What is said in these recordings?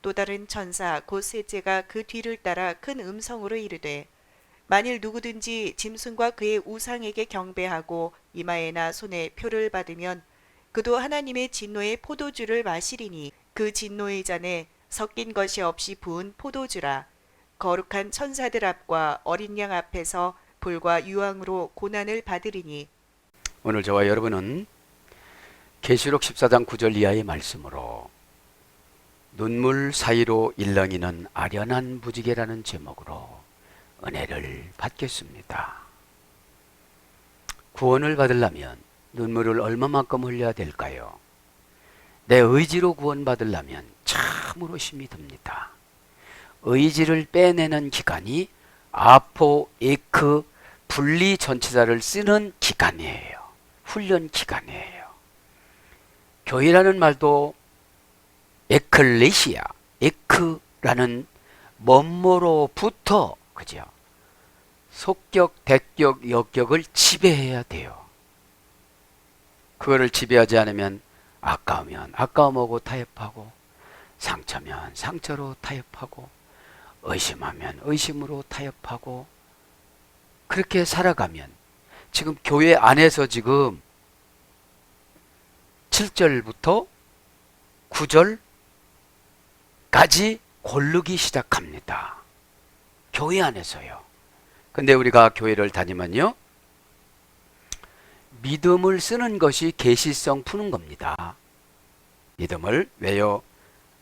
또 다른 천사 곧 셋째가 그 뒤를 따라 큰 음성으로 이르되 만일 누구든지 짐승과 그의 우상에게 경배하고 이마에나 손에 표를 받으면 그도 하나님의 진노의 포도주를 마시리니 그 진노의 잔에 섞인 것이 없이 부은 포도주라. 거룩한 천사들 앞과 어린 양 앞에서 불과 유황으로 고난을 받으리니. 오늘 저와 여러분은 계시록 14장 9절 이하의 말씀으로 눈물 사이로 일렁이는 아련한 무지개라는 제목으로 은혜를 받겠습니다. 구원을 받으려면 눈물을 얼마만큼 흘려야 될까요? 내 의지로 구원받으려면 참으로 힘이 듭니다. 의지를 빼내는 기간이 아포에크 분리 전치사를 쓰는 기간이에요. 훈련 기간이에요. 교회라는 말도 에클레시아, 에크라는 뭐뭐로부터, 그죠? 속격, 대격, 역격을 지배해야 돼요. 그거를 지배하지 않으면 아까우면 아까움하고 타협하고, 상처면 상처로 타협하고, 의심하면 의심으로 타협하고, 그렇게 살아가면 지금 교회 안에서 지금 7절부터 9절까지 고르기 시작합니다. 교회 안에서요. 근데 우리가 교회를 다니면요, 믿음을 쓰는 것이 계시성 푸는 겁니다. 믿음을 왜요?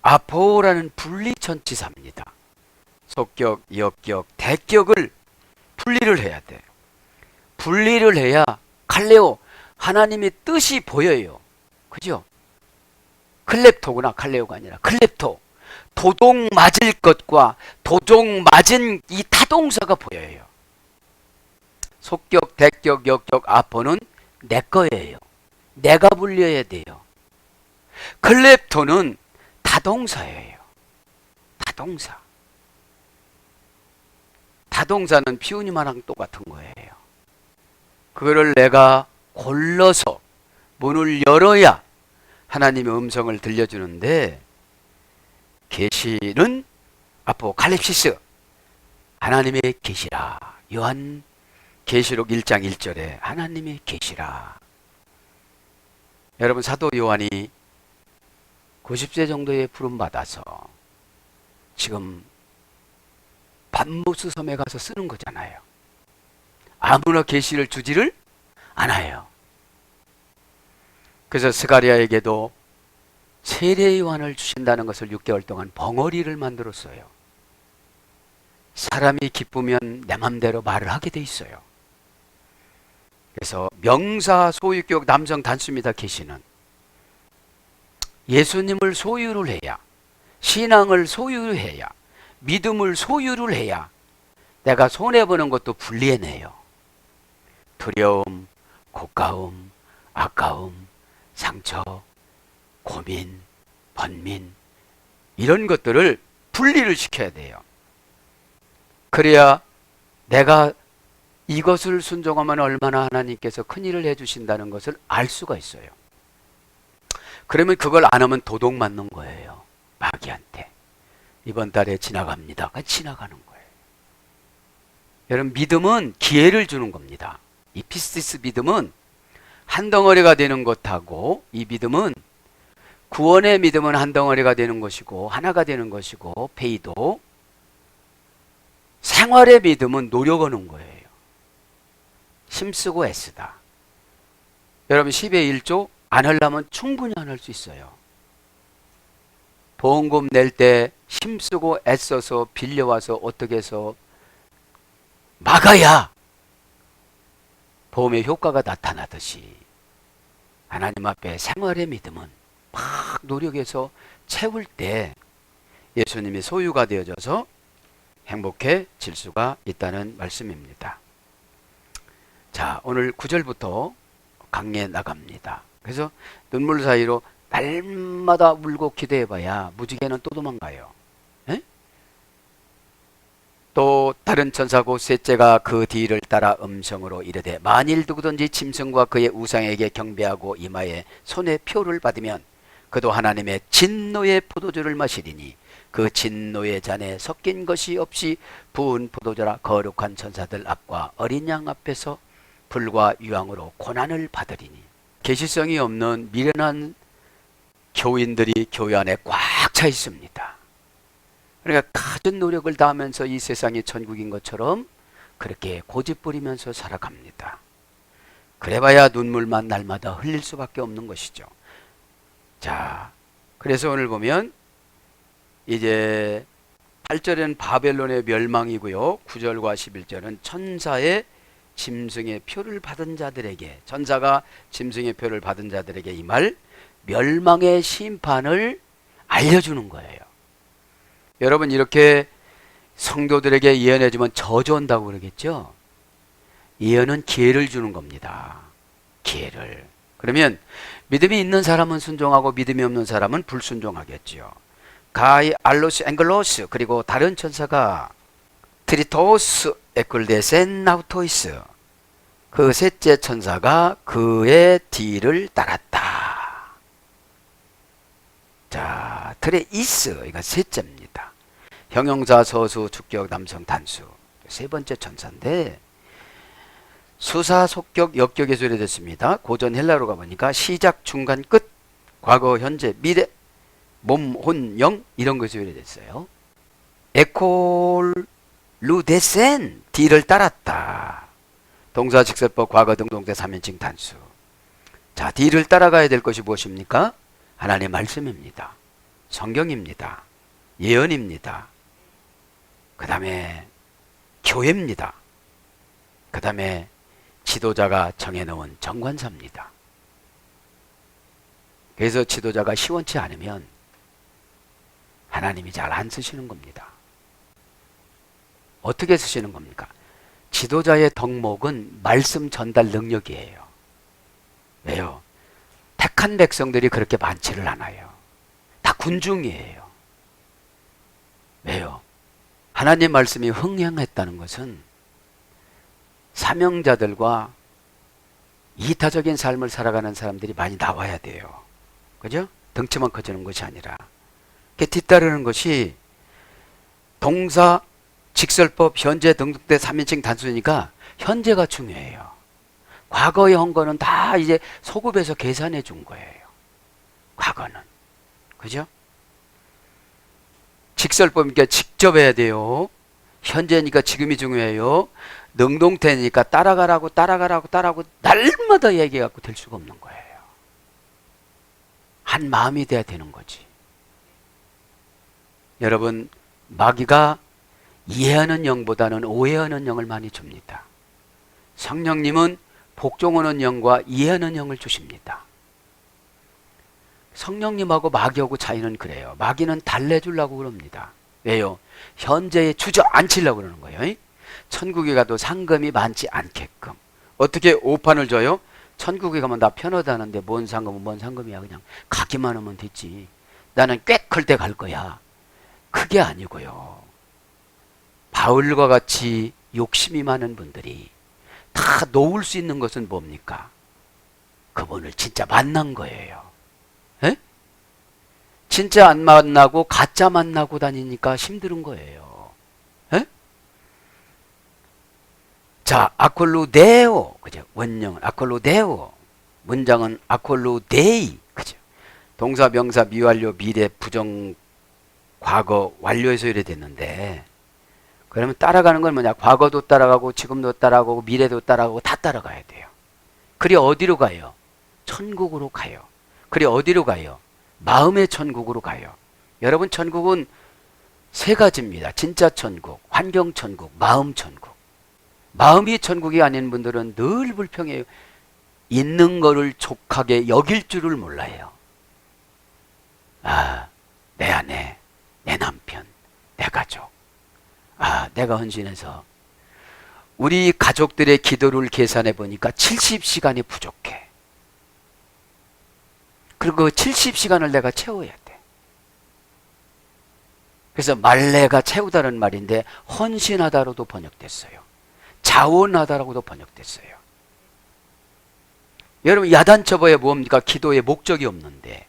아포라는 분리천치사입니다. 속격, 역격, 대격을 분리를 해야 돼요. 분리를 해야 칼레오, 하나님의 뜻이 보여요. 그죠? 클렙토구나. 칼레오가 아니라 클렙토. 도동 맞을 것과 도종 맞은 이 타동사가 보여요. 속격, 대격, 역격, 아포는 내 거예요. 내가 불려야 돼요. 클렙토는 타동사예요. 타동사. 타동사는 피우니마랑 똑같은 거예요. 그거를 내가 골라서 문을 열어야 하나님의 음성을 들려주는데, 계시는 아포칼립시스, 하나님의 계시라. 요한 계시록 1장 1절에 하나님의 계시라. 여러분, 사도 요한이 90세 정도의 부름 받아서 지금 밤모스 섬에 가서 쓰는 거잖아요. 아무나 계시를 주지를 않아요. 그래서 스가랴에게도 세례 요한을 주신다는 것을 6개월 동안 벙어리를 만들었어요. 사람이 기쁘면 내 맘대로 말을 하게 돼 있어요. 그래서 명사 소유격 남성 단수입니다. 계시는 예수님을 소유를 해야, 신앙을 소유해야, 믿음을 소유를 해야 내가 손해보는 것도 분리해내요. 두려움, 고가움, 아까움, 상처, 고민, 번민, 이런 것들을 분리를 시켜야 돼요. 그래야 내가 이것을 순종하면 얼마나 하나님께서 큰일을 해주신다는 것을 알 수가 있어요. 그러면 그걸 안 하면 도둑 맞는 거예요. 마귀한테. 이번 달에 지나갑니다. 지나가는 거예요. 여러분, 믿음은 기회를 주는 겁니다. 이 피스티스 믿음은 한 덩어리가 되는 것하고, 이 믿음은 구원의 믿음은 한 덩어리가 되는 것이고 하나가 되는 것이고, 페이도 생활의 믿음은 노력하는 거예요. 힘쓰고 애쓰다. 여러분, 10의 1조 안 하려면 충분히 안 할 수 있어요. 보험금 낼 때 힘쓰고 애써서 빌려와서 어떻게 해서 막아야 보험의 효과가 나타나듯이, 하나님 앞에 생활의 믿음은 막 노력해서 채울 때 예수님이 소유가 되어져서 행복해질 수가 있다는 말씀입니다. 자, 오늘 9절부터 강해 나갑니다. 그래서 눈물 사이로 날마다 울고 기도해봐야 무지개는 또 도망가요. 에? 또 다른 천사고 셋째가 그 뒤를 따라 음성으로 이르되 만일 누구든지 짐승과 그의 우상에게 경배하고 이마에 손에 표를 받으면 그도 하나님의 진노의 포도주를 마시리니 그 진노의 잔에 섞인 것이 없이 부은 포도주라 거룩한 천사들 앞과 어린 양 앞에서 불과 유황으로 고난을 받으리니. 계시성이 없는 미련한 교인들이 교회 안에 꽉 차 있습니다. 그러니까 가진 노력을 다하면서 이 세상이 천국인 것처럼 그렇게 고집부리면서 살아갑니다. 그래봐야 눈물만 날마다 흘릴 수밖에 없는 것이죠. 자, 그래서 오늘 보면 이제 8절은 바벨론의 멸망이고요. 9절과 11절은 천사의 짐승의 표를 받은 자들에게, 천사가 짐승의 표를 받은 자들에게 이 말 멸망의 심판을 알려주는 거예요. 여러분, 이렇게 성도들에게 예언해주면 저주한다고 그러겠죠? 예언은 기회를 주는 겁니다. 기회를. 그러면 믿음이 있는 사람은 순종하고 믿음이 없는 사람은 불순종하겠죠. 가이 알로스 앵글로스, 그리고 다른 천사가 트리토스 에클데센 나우토이스, 그 셋째 천사가 그의 뒤를 따랐다. 자, 트레이스, 이거 셋째입니다. 형용사 서수 주격 남성 단수, 세 번째 천사인데 수사 속격 역격에서 이래됐습니다. 고전 헬라로 가보니까 시작 중간 끝 과거 현재 미래 몸 혼 영 이런 것에서 이래됐어요. 에콜 루데센, 뒤를 따랐다. 동사 직설법 과거 등동태 3인칭 단수. 자, 뒤를 따라가야 될 것이 무엇입니까? 하나님의 말씀입니다. 성경입니다. 예언입니다. 그 다음에 교회입니다. 그 다음에 지도자가 정해놓은 정관사입니다. 그래서 지도자가 시원치 않으면 하나님이 잘 안 쓰시는 겁니다. 어떻게 쓰시는 겁니까? 지도자의 덕목은 말씀 전달 능력이에요. 왜요? 택한 백성들이 그렇게 많지를 않아요. 다 군중이에요. 왜요? 하나님 말씀이 흥행했다는 것은 사명자들과 이타적인 삶을 살아가는 사람들이 많이 나와야 돼요. 그죠? 덩치만 커지는 것이 아니라. 뒤따르는 것이 동사, 직설법, 현재 등등대 3인칭 단수니까 현재가 중요해요. 과거의 한 거는 다 이제 소급해서 계산해 준 거예요. 과거는. 그죠? 직설법이니까 직접 해야 돼요. 현재니까 지금이 중요해요. 능동태니까 따라가라고 날마다 얘기해갖고 될 수가 없는 거예요. 한 마음이 돼야 되는 거지. 여러분, 마귀가 이해하는 영보다는 오해하는 영을 많이 줍니다. 성령님은 복종하는 영과 이해하는 영을 주십니다. 성령님하고 마귀하고 차이는 그래요. 마귀는 달래주려고 그럽니다. 왜요? 현재에 주저앉히려고 그러는 거예요. 천국에 가도 상금이 많지 않게끔. 어떻게 오판을 줘요? 천국에 가면 나 편하다는데 뭔 상금이야. 그냥 가기만 하면 됐지. 나는 꽤 클 때 갈 거야. 그게 아니고요. 바울과 같이 욕심이 많은 분들이 다 놓을 수 있는 것은 뭡니까? 그분을 진짜 만난 거예요. 에? 진짜 안 만나고 가짜 만나고 다니니까 힘든 거예요. 에? 자, 아콜루데오, 그죠? 원형은 아콜루데오, 문장은 아콜루데이, 그죠? 동사, 명사, 미완료, 미래, 부정, 과거, 완료해서 이래 됐는데, 그러면 따라가는 건 뭐냐? 과거도 따라가고 지금도 따라가고 미래도 따라가고 다 따라가야 돼요. 그리 어디로 가요? 천국으로 가요. 그리 어디로 가요? 마음의 천국으로 가요. 여러분, 천국은 세 가지입니다. 진짜 천국, 환경 천국, 마음 천국. 마음이 천국이 아닌 분들은 늘 불평해요. 있는 거를 족하게 여길 줄을 몰라요. 아, 내 아내, 내 남편, 내 가족. 아, 내가 헌신해서 우리 가족들의 기도를 계산해 보니까 70시간이 부족해. 그리고 그 70시간을 내가 채워야 돼. 그래서 말레가 채우다는 말인데 헌신하다로도 번역됐어요. 자원하다라고도 번역됐어요. 여러분, 야단쳐봐야 뭡니까? 기도에 목적이 없는데.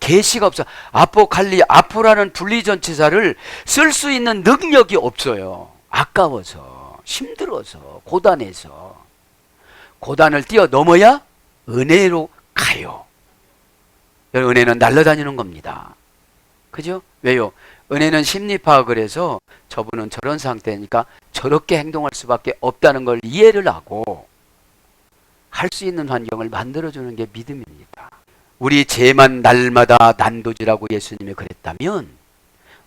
계시가 없어. 아포라는 분리전치사를 쓸 수 있는 능력이 없어요. 아까워서, 힘들어서, 고단해서. 고단을 뛰어넘어야 은혜로 가요. 은혜는 날아다니는 겁니다. 그죠? 왜요? 은혜는 심리 파악을 해서 저분은 저런 상태니까 저렇게 행동할 수밖에 없다는 걸 이해를 하고 할 수 있는 환경을 만들어주는 게 믿음입니다. 우리 죄만 날마다 난도질하고 예수님이 그랬다면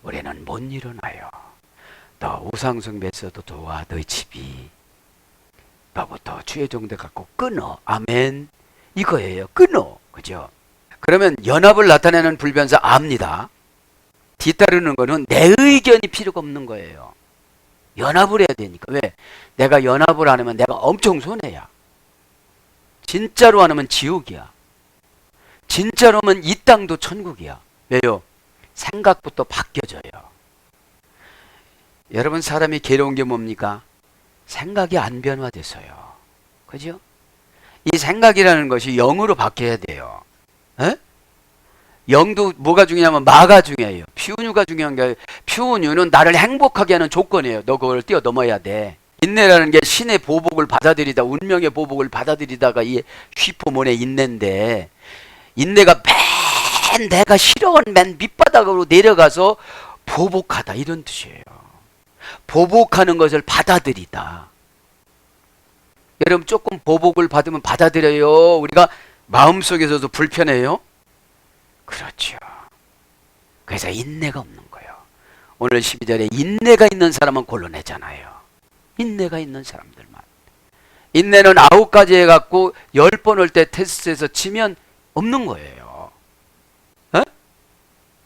우리는 못 일어나요. 너 우상숭배에서도 도와. 너희 집이 너부터 주의 종대 갖고 끊어. 아멘. 이거예요. 끊어. 그죠? 그러면 연합을 나타내는 불변사 압니다. 뒤따르는 거는 내 의견이 필요가 없는 거예요. 연합을 해야 되니까. 왜? 내가 연합을 안 하면 내가 엄청 손해야. 진짜로 안 하면 지옥이야. 진짜로 하면 이 땅도 천국이야. 왜요? 생각부터 바뀌어져요. 여러분, 사람이 괴로운 게 뭡니까? 생각이 안 변화돼서요. 그죠? 이 생각이라는 것이 영으로 바뀌어야 돼요. 에? 영도 뭐가 중요하면 마가 중요해요. 피운유가 중요한 게 아니라 피운유는 나를 행복하게 하는 조건이에요. 너 그걸 뛰어넘어야 돼. 인내라는 게 신의 보복을 받아들이다, 운명의 보복을 받아들이다가 이 휘포몬의 인내인데, 인내가 맨 내가 싫어하는 맨 밑바닥으로 내려가서 보복하다, 이런 뜻이에요. 보복하는 것을 받아들이다. 여러분, 조금 보복을 받으면 받아들여요. 우리가 마음속에서도 불편해요. 그렇죠. 그래서 인내가 없는 거예요. 오늘 12절에 인내가 있는 사람은 골라내잖아요. 인내가 있는 사람들만. 인내는 9가지 해갖고 10번 올 때 테스트에서 치면 없는 거예요. 어?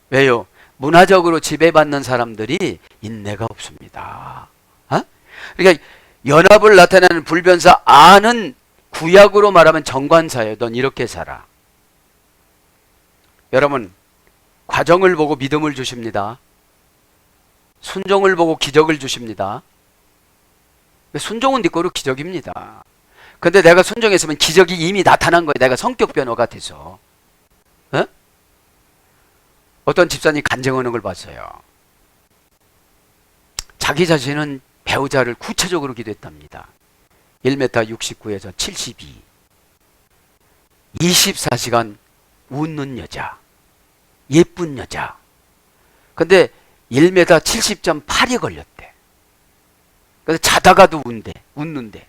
왜요? 문화적으로 지배받는 사람들이 인내가 없습니다. 어? 그러니까 연합을 나타내는 불변사 아는 구약으로 말하면 정관사예요. 넌 이렇게 살아. 여러분, 과정을 보고 믿음을 주십니다. 순종을 보고 기적을 주십니다. 순종은 네 거로 기적입니다. 근데 내가 순종했으면 기적이 이미 나타난 거예요. 내가 성격 변화가 돼서. 어? 어떤 집사님이 간증하는 걸 봤어요. 자기 자신은 배우자를 구체적으로 기도했답니다. 1m 69에서 72. 24시간 웃는 여자. 예쁜 여자. 근데 1m 70.8이 걸렸대. 그래서 자다가도 웃는데.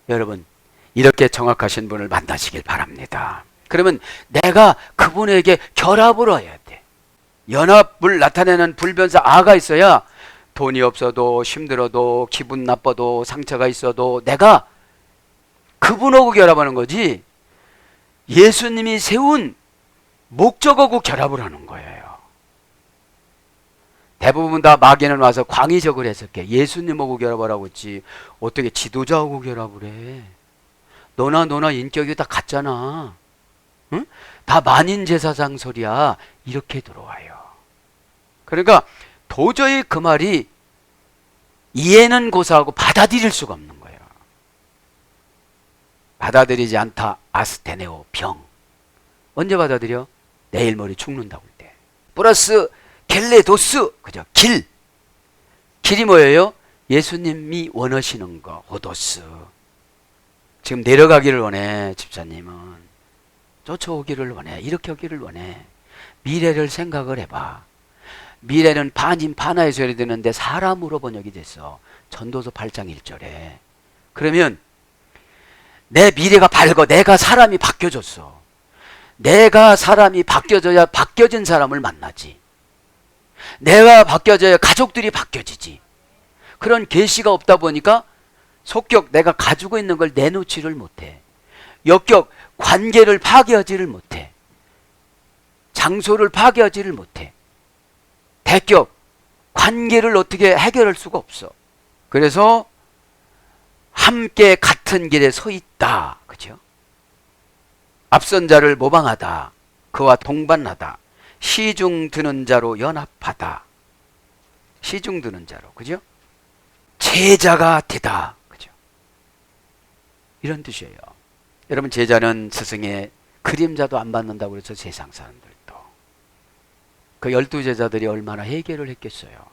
여러분, 이렇게 정확하신 분을 만나시길 바랍니다. 그러면 내가 그분에게 결합을 해야 돼. 연합을 나타내는 불변사 아가 있어야 돈이 없어도 힘들어도 기분 나빠도 상처가 있어도 내가 그분하고 결합하는 거지, 예수님이 세운 목적하고 결합을 하는 거예요. 대부분 다 마귀는 와서 광의적으로 해석해. 예수님하고 결합하라고 했지 어떻게 지도자하고 결합을 해. 너나 인격이 다 같잖아. 응? 다 만인제사장 소리야. 이렇게 들어와요. 그러니까 도저히 그 말이 이해는 고사하고 받아들일 수가 없는 거예요. 받아들이지 않다. 아스테네오, 병. 언제 받아들여? 내일 모레 죽는다고 할 때. 플러스 켈레도스, 그죠? 길이 뭐예요? 예수님이 원하시는 거, 호도스. 지금 내려가기를 원해, 집사님은. 쫓아오기를 원해. 이렇게 오기를 원해. 미래를 생각을 해봐. 미래는 반인 반하의 소리 듣는데 사람으로 번역이 됐어. 전도서 8장 1절에. 그러면 내 미래가 밝어. 내가 사람이 바뀌어졌어. 내가 사람이 바뀌어져야 바뀌어진 사람을 만나지. 내가 바뀌어져야 가족들이 바뀌어지지. 그런 계시가 없다 보니까 속격 내가 가지고 있는 걸 내놓지를 못해. 역격 관계를 파괴하지를 못해. 장소를 파괴하지를 못해. 대격 관계를 어떻게 해결할 수가 없어. 그래서 함께 같은 길에 서 있다. 그죠? 앞선 자를 모방하다. 그와 동반하다. 시중 드는 자로 연합하다. 시중 드는 자로. 그죠? 제자가 되다. 그죠? 이런 뜻이에요. 여러분, 제자는 스승의 그림자도 안 받는다고 그래서 세상 사람들도. 그 12제자들이 얼마나 해결을 했겠어요.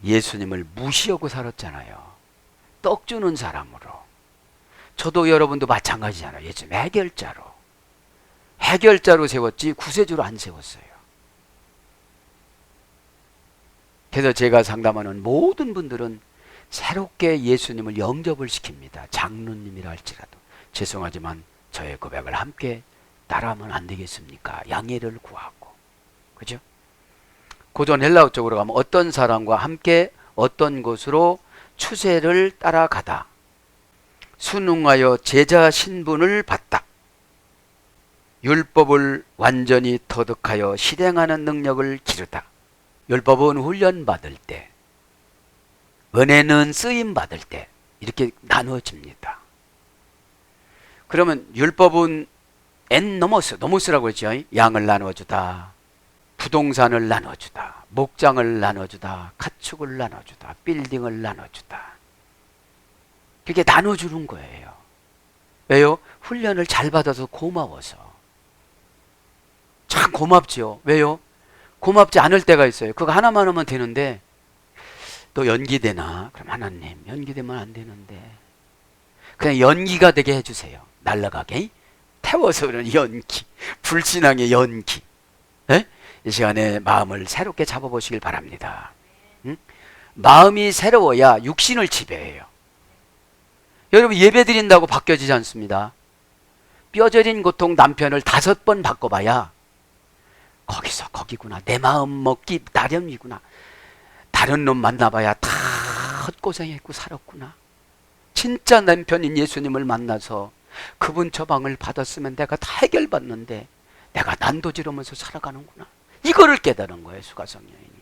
예수님을 무시하고 살았잖아요. 떡 주는 사람으로. 저도 여러분도 마찬가지잖아요. 예수님 해결자로 세웠지 구세주로 안 세웠어요. 그래서 제가 상담하는 모든 분들은 새롭게 예수님을 영접을 시킵니다. 장로님이라 할지라도. 죄송하지만 저의 고백을 함께 따라하면 안 되겠습니까? 양해를 구하고. 그죠? 고전 헬라어 쪽으로 가면 어떤 사람과 함께 어떤 곳으로 추세를 따라가다. 순응하여 제자 신분을 받다. 율법을 완전히 터득하여 실행하는 능력을 기르다. 율법은 훈련받을 때, 은혜는 쓰임받을 때 이렇게 나누어집니다. 그러면 율법은 노모스라고 했죠. 양을 나눠주다, 부동산을 나눠주다, 목장을 나눠주다, 가축을 나눠주다, 빌딩을 나눠주다. 그렇게 나눠주는 거예요. 왜요? 훈련을 잘 받아서 고마워서. 참 고맙죠. 왜요? 고맙지 않을 때가 있어요. 그거 하나만 하면 되는데 또 연기되나? 그럼 하나님 연기되면 안 되는데 그냥 연기가 되게 해주세요. 날아가게 태워서 그런 연기, 불신앙의 연기. 네? 이 시간에 마음을 새롭게 잡아보시길 바랍니다. 응? 마음이 새로워야 육신을 지배해요. 여러분 예배 드린다고 바뀌어지지 않습니다. 뼈저린 고통 남편을 5번 바꿔봐야 거기서 거기구나. 내 마음 먹기 나름이구나. 다른 놈 만나봐야 다 헛고생했고 살았구나. 진짜 남편인 예수님을 만나서 그분 처방을 받았으면 내가 다 해결받는데 내가 난도지르면서 살아가는구나. 이거를 깨달은 거예요. 수가성 여인이.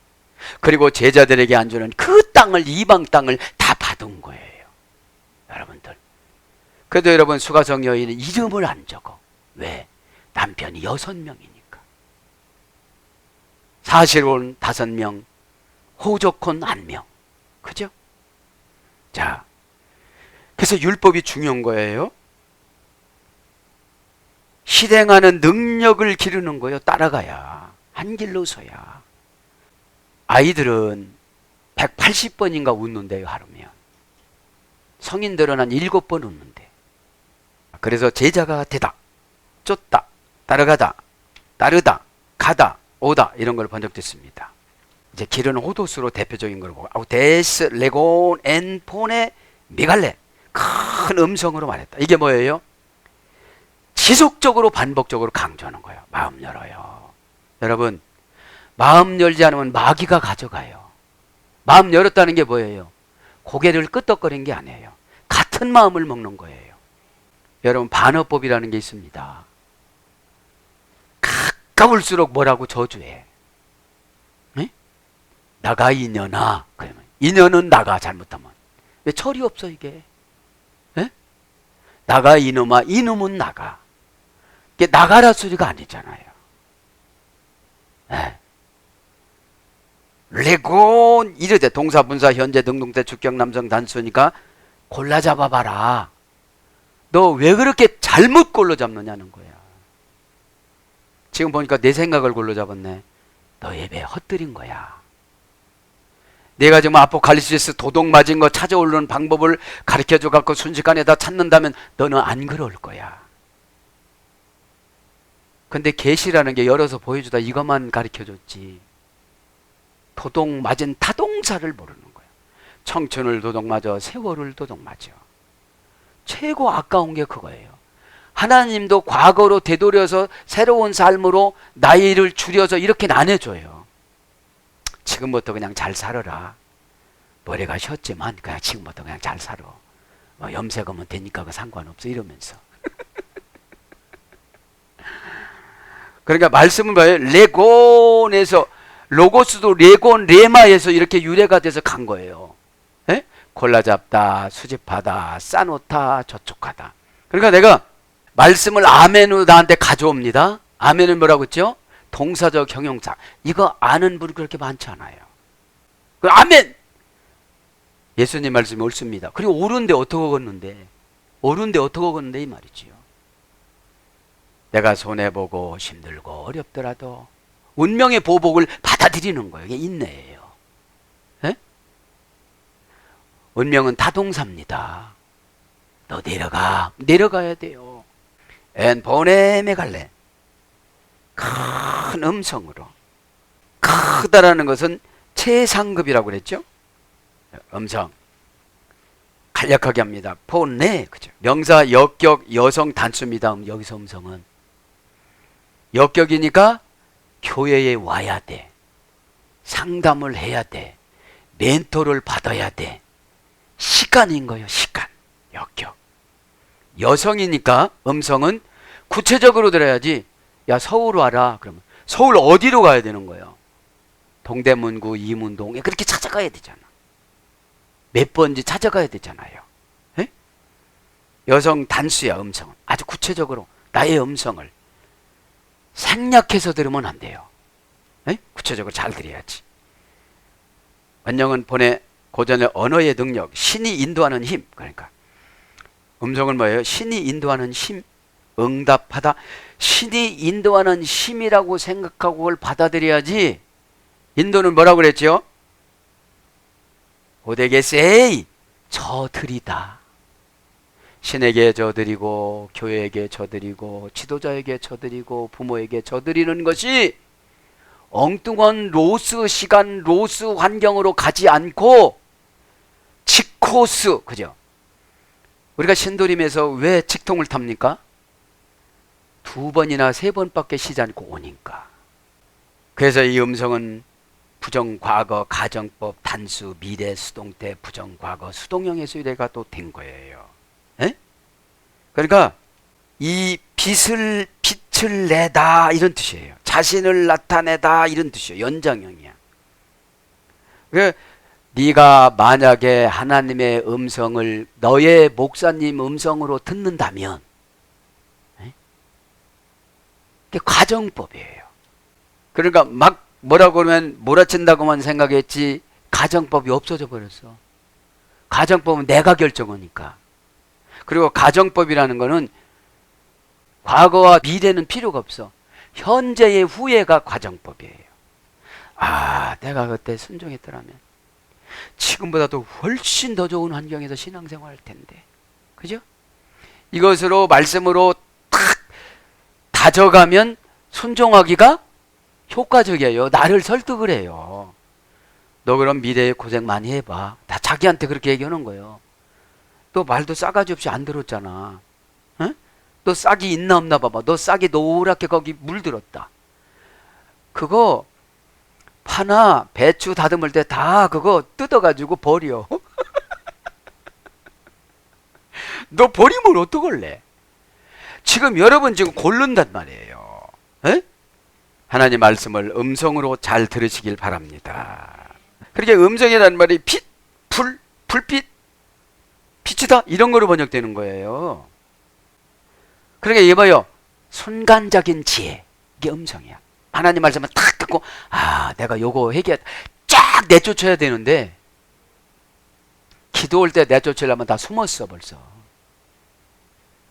그리고 제자들에게 안 주는 그 땅을, 이방 땅을 다 받은 거예요. 여러분들. 그래도 여러분 수가성 여인은 이름을 안 적어. 왜? 남편이 6명이니까. 사실혼 5명, 호적혼 1명. 그죠? 자, 그래서 율법이 중요한 거예요. 실행하는 능력을 기르는 거예요. 따라가야. 한 길로 서야. 아이들은 180번인가 웃는데요, 하루면. 성인들은 한 7번 웃는데. 그래서 제자가 되다, 쫓다, 따라가다, 따르다, 가다, 오다 이런 걸 번역됐습니다. 이제 길은 호도수로 대표적인 걸 보고 데스, 레곤, 엔포네, 미갈레 큰 음성으로 말했다. 이게 뭐예요? 지속적으로 반복적으로 강조하는 거예요. 마음 열어요. 여러분 마음 열지 않으면 마귀가 가져가요. 마음 열었다는 게 뭐예요? 고개를 끄덕거리는 게 아니에요. 같은 마음을 먹는 거예요. 여러분 반어법이라는 게 있습니다. 가까울수록 뭐라고 저주해. 네? 나가 이년아. 그러면 이년은 나가 잘못하면. 왜 철이 없어 이게? 네? 나가 이놈아. 이놈은 나가. 이게 나가라 소리가 아니잖아요. 네. 레곤 이르되 동사 분사 현재 등동태 주격 남성 단수니까 골라 잡아봐라. 너 왜 그렇게 잘못 골라 잡느냐는 거야. 지금 보니까 내 생각을 골라 잡았네. 너 예배 헛들인 거야. 내가 지금 아포칼리시스 도둑 맞은 거 찾아오르는 방법을 가르쳐줘 갖고 순식간에 다 찾는다면 너는 안 그럴 거야. 근데 계시라는 게 열어서 보여주다 이것만 가르쳐줬지. 도둑 맞은 타동사를 모르는 거야. 청춘을 도둑 맞아, 세월을 도둑 맞아. 최고 아까운 게 그거예요. 하나님도 과거로 되돌려서 새로운 삶으로 나이를 줄여서 이렇게 안 해줘요. 지금부터 그냥 잘 살아라. 머리가 쉬었지만 그냥 지금부터 그냥 잘 살아. 뭐 염색하면 되니까 그 상관없어 이러면서. 그러니까 말씀은 뭐예요? 레곤에서 로고스도 레곤 레마에서 이렇게 유래가 돼서 간 거예요. 에? 골라잡다, 수집하다, 싸놓다, 저촉하다. 그러니까 내가 말씀을 아멘으로 나한테 가져옵니다. 아멘은 뭐라고 했죠? 동사적 형용사. 이거 아는 분이 그렇게 많지 않아요. 아멘! 예수님 말씀이 옳습니다. 그리고 옳은데 어떻게 걷는데? 옳은데 어떻게 걷는데 이 말이지요. 내가 손해보고 힘들고 어렵더라도 운명의 보복을 받아들이는 거예요. 이게 인내예요. 예? 운명은 타동사입니다. 너 내려가야 돼요. 엔 보냄에 갈래. 큰 음성으로. 크다라는 것은 최상급이라고 그랬죠. 음성 간략하게 합니다. 보내, 그죠? 명사 역격 여성 단수입니다. 여기서 음성은 역격이니까 교회에 와야 돼. 상담을 해야 돼. 멘토를 받아야 돼. 시간인 거예요. 시간. 역격. 여성이니까 음성은 구체적으로 들어야지. 야, 서울 와라. 그러면 서울 어디로 가야 되는 거예요? 동대문구 이문동에 그렇게 찾아가야 되잖아. 몇 번지 찾아가야 되잖아요. 에? 여성 단수야. 음성은 아주 구체적으로 나의 음성을 생략해서 들으면 안 돼요. 에? 구체적으로 잘 들어야지. 원영은 본의 고전의 언어의 능력, 신이 인도하는 힘. 그러니까 음성은 뭐예요? 신이 인도하는 힘, 응답하다. 신이 인도하는 힘이라고 생각하고 그걸 받아들여야지. 인도는 뭐라고 그랬죠? 고대게세이 저드리다. 신에게 저드리고 교회에게 저드리고 지도자에게 저드리고 부모에게 저드리는 것이 엉뚱한 로스 시간 로스 환경으로 가지 않고 직코스, 그죠? 우리가 신도림에서 왜 직통을 탑니까? 2번이나 3번밖에 쉬지 않고 오니까. 그래서 이 음성은 부정과거, 가정법, 단수, 미래, 수동태, 부정과거, 수동형에서 이래가 또 된 거예요. 에? 그러니까 이 빛을 내다 이런 뜻이에요. 자신을 나타내다 이런 뜻이에요. 연장형이야. 그러니까 네가 만약에 하나님의 음성을 너의 목사님 음성으로 듣는다면 그게 가정법이에요. 그러니까 막 뭐라고 그러면 몰아친다고만 생각했지 가정법이 없어져 버렸어. 가정법은 내가 결정하니까. 그리고 가정법이라는 거는 과거와 미래는 필요가 없어. 현재의 후회가 가정법이에요. 아, 내가 그때 순종했더라면 지금보다도 훨씬 더 좋은 환경에서 신앙생활 할 텐데. 그죠? 이것으로 말씀으로 탁 다져가면 순종하기가 효과적이에요. 나를 설득을 해요. 너 그럼 미래에 고생 많이 해봐. 다 자기한테 그렇게 얘기하는 거예요. 너 말도 싸가지 없이 안 들었잖아. 응? 너 싹이 있나 없나 봐봐. 너 싹이 노랗게 거기 물들었다. 그거 파나 배추 다듬을 때 다 그거 뜯어가지고 버려. 너 버리면 어떡할래? 지금 여러분 지금 고른단 말이에요. 에? 하나님 말씀을 음성으로 잘 들으시길 바랍니다. 그렇게 음성이라는 말이 빛, 불, 불빛, 빛이다 이런 거로 번역되는 거예요. 그러니까 이게 뭐예요? 순간적인 지혜. 이게 음성이야. 하나님 말씀을 탁 듣고 아 내가 요거 쫙 내쫓아야 되는데 기도 올 때 내쫓으려면 다 숨었어 벌써.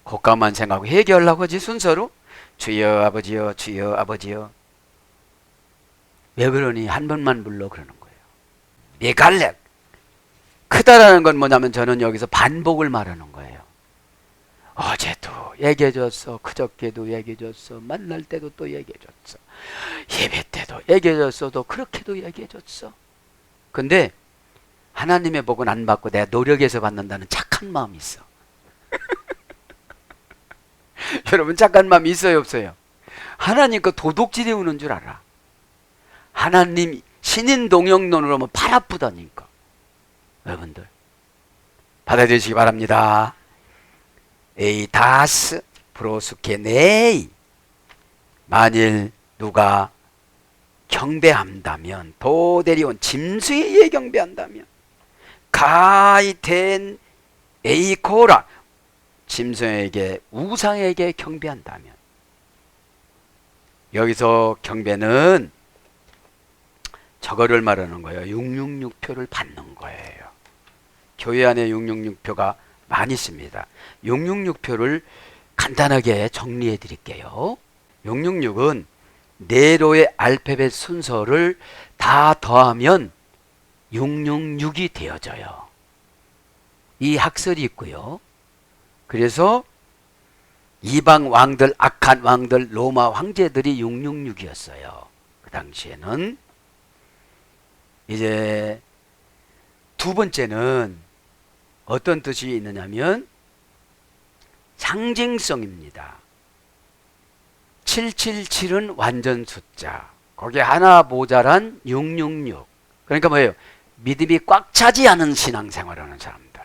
그것만 생각하고 회개하려고 하지 순서로 주여 아버지여 주여 아버지여. 왜 그러니 한 번만 불러 그러는 거예요. 미갈렙. 크다라는 건 뭐냐면 저는 여기서 반복을 말하는 거예요. 어제도 얘기해줬어. 그저께도 얘기해줬어. 만날 때도 또 얘기해줬어. 예배 때도 얘기해줬어도 그렇게도 얘기해줬어. 근데 하나님의 복은 안 받고 내가 노력해서 받는다는 착한 마음이 있어. 여러분 착한 마음이 있어요 없어요? 하나님 그 도둑질이 오는 줄 알아. 하나님 신인동역론으로 하면 팔 아프다니까. 여러분들 받아들이시기 바랍니다. 에이다스 브로스케네이. 만일 누가 경배한다면 도대리온 짐승에 의해 경배한다면 가이텐 에이코라 짐승에게 우상에게 경배한다면. 여기서 경배는 저거를 말하는 거예요. 666표를 받는 거예요. 교회 안에 666표가 많이 있습니다. 666표를 간단하게 정리해 드릴게요. 666은 네로의 알파벳 순서를 다 더하면 666이 되어져요. 이 학설이 있고요. 그래서 이방 왕들, 악한 왕들, 로마 황제들이 666이었어요. 그 당시에는. 이제 두 번째는 어떤 뜻이 있느냐면 상징성입니다. 777은 완전 숫자. 거기에 하나 모자란 666. 그러니까 뭐예요? 믿음이 꽉 차지 않은 신앙생활을 하는 사람들.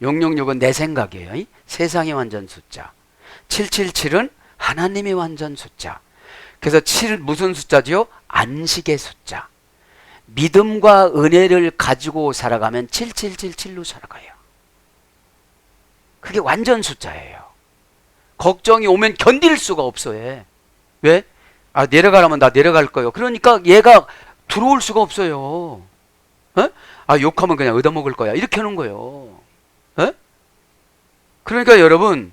666은 내 생각이에요. 세상의 완전 숫자. 777은 하나님의 완전 숫자. 그래서 7 무슨 숫자지요? 안식의 숫자. 믿음과 은혜를 가지고 살아가면 7777로 살아가요. 그게 완전 숫자예요. 걱정이 오면 견딜 수가 없어요. 왜? 아, 내려가라면 나 내려갈 거예요. 그러니까 얘가 들어올 수가 없어요. 어? 아, 욕하면 그냥 얻어먹을 거야. 이렇게 하는 거예요. 어? 그러니까 여러분,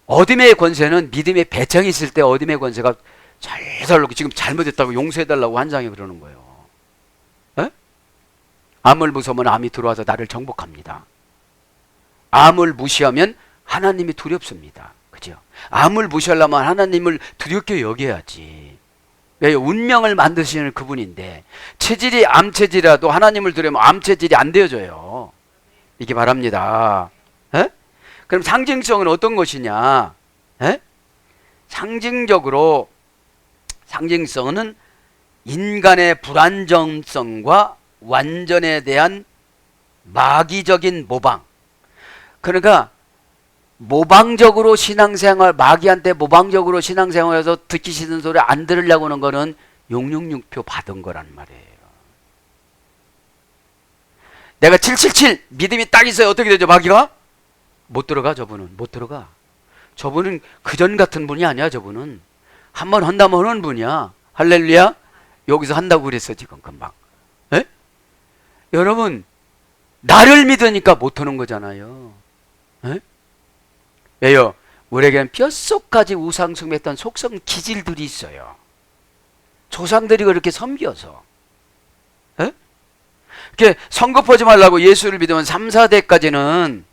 어둠의 권세는 믿음의 배짱이 있을 때 어둠의 권세가 잘 살고 지금 잘못했다고 용서해달라고 환장해 그러는 거예요. 어? 암을 무서우면 암이 들어와서 나를 정복합니다. 암을 무시하면 하나님이 두렵습니다. 그죠? 암을 무시하려면 하나님을 두렵게 여겨야지. 왜? 운명을 만드시는 그분인데 체질이 암체질이라도 하나님을 두려면 암체질이 안 되어져요. 이게 바랍니다. 에? 그럼 상징성은 어떤 것이냐? 에? 상징성은 인간의 불안정성과 완전에 대한 마귀적인 모방. 그러니까 모방적으로 신앙생활, 마귀한테 모방적으로 신앙생활에서 듣기 싫은 소리 안 들으려고 하는 거는 666표 받은 거란 말이에요. 내가 777 믿음이 딱 있어요. 어떻게 되죠? 마귀가? 못 들어가. 저분은 못 들어가. 저분은 그전 같은 분이 아니야. 저분은 한번 한다면 하는 분이야. 할렐루야. 여기서 한다고 그랬어 지금 금방. 에? 여러분, 나를 믿으니까 못하는 거잖아요. 에? 왜요? 우리에게는 뼛속까지 우상 숭배했던 속성 기질들이 있어요. 조상들이 그렇게 섬겨서. 에? 이렇게 성급하지 말라고 예수를 믿으면 3, 4대까지는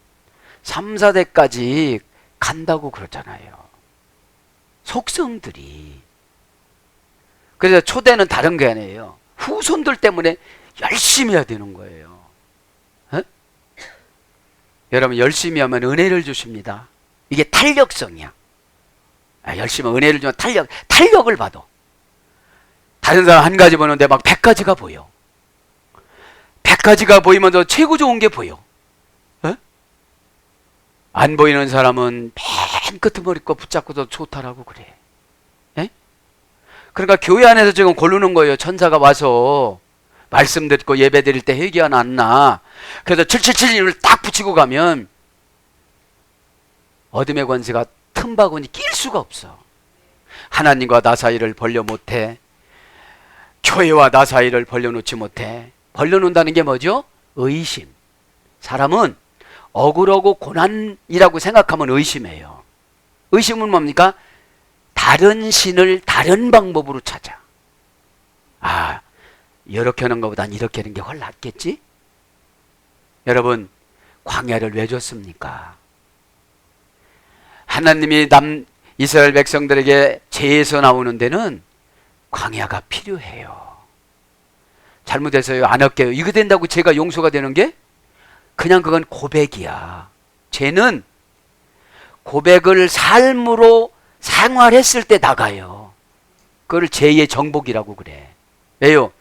3, 4대까지 간다고 그러잖아요. 속성들이. 그래서 초대는 다른 게 아니에요. 후손들 때문에 열심히 해야 되는 거예요. 에? 여러분, 열심히 하면 은혜를 주십니다. 이게 탄력성이야. 열심히 은혜를 주면 탄력을 받아. 다른 사람 한 가지 보는데 막 100가지가 보여. 100가지가 보이면 더 최고 좋은 게 보여. 에? 안 보이는 사람은 맨 끄트머리 거 붙잡고도 좋다라고 그래. 에? 그러니까 교회 안에서 지금 고르는 거예요. 천사가 와서 말씀 듣고 예배 드릴 때 회개가 났나. 그래서 777을 딱 붙이고 가면 어둠의 권세가 틈바구니 낄 수가 없어. 하나님과 나 사이를 벌려 못해. 교회와 나 사이를 벌려놓지 못해. 벌려놓는다는 게 뭐죠? 의심. 사람은 억울하고 고난이라고 생각하면 의심해요. 의심은 뭡니까? 다른 신을 다른 방법으로 찾아. 아, 이렇게 하는 것보단 이렇게 하는 게 훨 낫겠지? 여러분, 광야를 왜 줬습니까? 하나님이 이스라엘 백성들에게 죄에서 나오는 데는 광야가 필요해요. 잘못해서요, 안 할게요. 이거 된다고 죄가 용서가 되는 게? 그냥 그건 고백이야. 죄는 고백을 삶으로 생활했을 때 나가요. 그걸 죄의 정복이라고 그래. 왜요?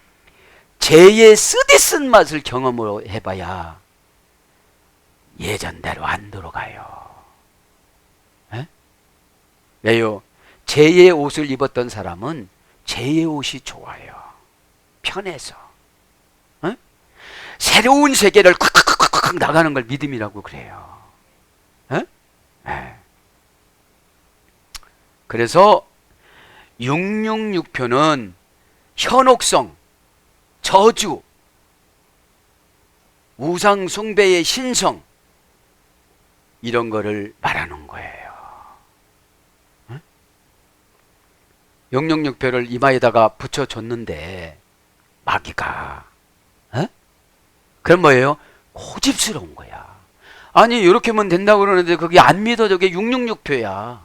죄의 쓰디쓴 맛을 경험으로 해봐야 예전대로 안 돌아가요. 에? 왜요? 죄의 옷을 입었던 사람은 죄의 옷이 좋아요. 편해서. 에? 새로운 세계를 콱콱콱콱 나가는 걸 믿음이라고 그래요. 에? 에. 그래서 666표는 현혹성, 저주, 우상 숭배의 신성, 이런 거를 말하는 거예요. 666표를 이마에다가 붙여줬는데 마귀가 그럼 뭐예요? 고집스러운 거야. 아니 이렇게 하면 된다고 그러는데 그게 안 믿어. 저게 666표야.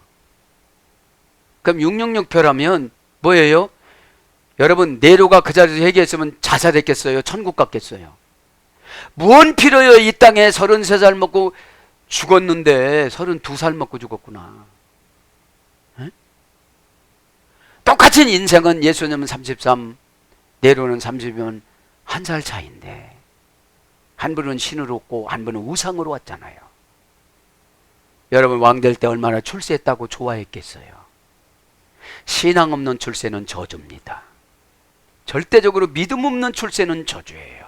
그럼 666표라면 뭐예요? 여러분 네로가 그 자리에서 회개했으면 자살했겠어요? 천국 갔겠어요? 무언 필요요? 이 땅에 33살 먹고 죽었는데 32살 먹고 죽었구나. 똑같은 인생은 예수님은 33, 네로는 30이면 한 살 차이인데 한 분은 신으로 왔고 한 분은 우상으로 왔잖아요. 여러분 왕 될 때 얼마나 출세했다고 좋아했겠어요? 신앙 없는 출세는 저주입니다. 절대적으로 믿음 없는 출세는 저주예요.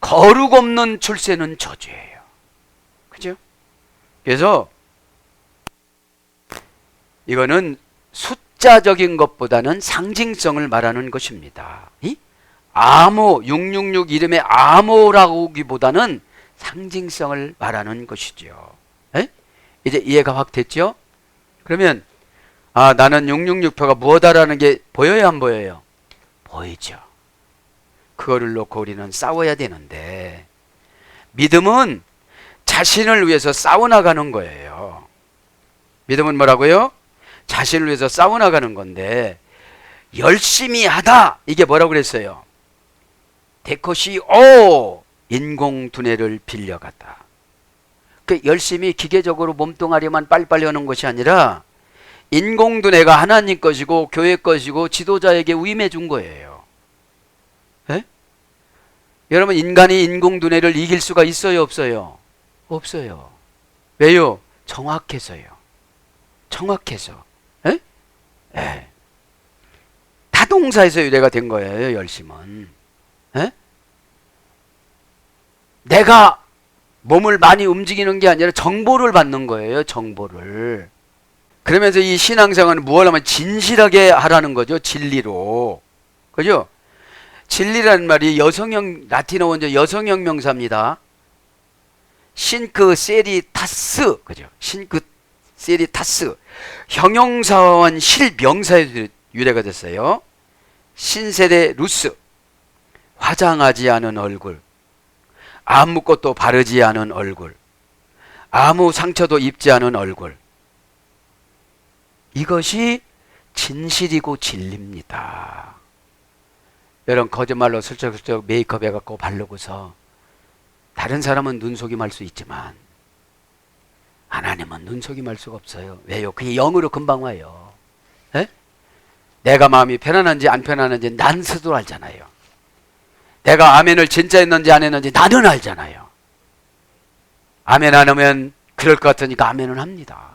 거룩 없는 출세는 저주예요. 그죠? 그래서 이거는 숫자적인 것보다는 상징성을 말하는 것입니다. 암호 666 이름의 암호라고 하기보다는 상징성을 말하는 것이죠. 이제 이해가 확 됐죠? 그러면 나는 666표가 무엇이라는 게 보여요, 안 보여요? 보이죠. 그거를 놓고 우리는 싸워야 되는데 믿음은 자신을 위해서 싸워나가는 거예요. 믿음은 뭐라고요? 자신을 위해서 싸워나가는 건데 열심히 하다 이게 뭐라고 그랬어요? 데코시오 인공두뇌를 빌려갔다. 그 열심히 기계적으로 몸뚱아리만 빨리빨리 하는 것이 아니라 인공두뇌가 하나님 것이고 교회 것이고 지도자에게 위임해 준 거예요. 에? 여러분 인간이 인공두뇌를 이길 수가 있어요 없어요? 없어요. 왜요? 정확해서요. 정확해서. 에? 에. 타동사에서 유래가 된 거예요. 열심은. 에? 내가 몸을 많이 움직이는 게 아니라 정보를 받는 거예요. 정보를. 그러면서 이 신앙생활은 무엇을 하면 진실하게 하라는 거죠. 진리로. 그죠? 진리라는 말이 여성형 라틴어 원조 여성형 명사입니다. 신크세리타스. 그죠? 신크세리타스. 형용사원 실명사에 유래가 됐어요. 신세대 루스. 화장하지 않은 얼굴. 아무것도 바르지 않은 얼굴. 아무 상처도 입지 않은 얼굴. 이것이 진실이고 진리입니다. 여러분 거짓말로 슬쩍슬쩍 메이크업 해갖고 바르고서 다른 사람은 눈속임할 수 있지만 하나님은 눈속임할 수가 없어요. 왜요? 그게 영으로 금방 와요. 에? 내가 마음이 편안한지 안 편안한지 난 스스로 알잖아요. 내가 아멘을 진짜 했는지 안 했는지 나는 알잖아요. 아멘 안 하면 그럴 것 같으니까 아멘은 합니다.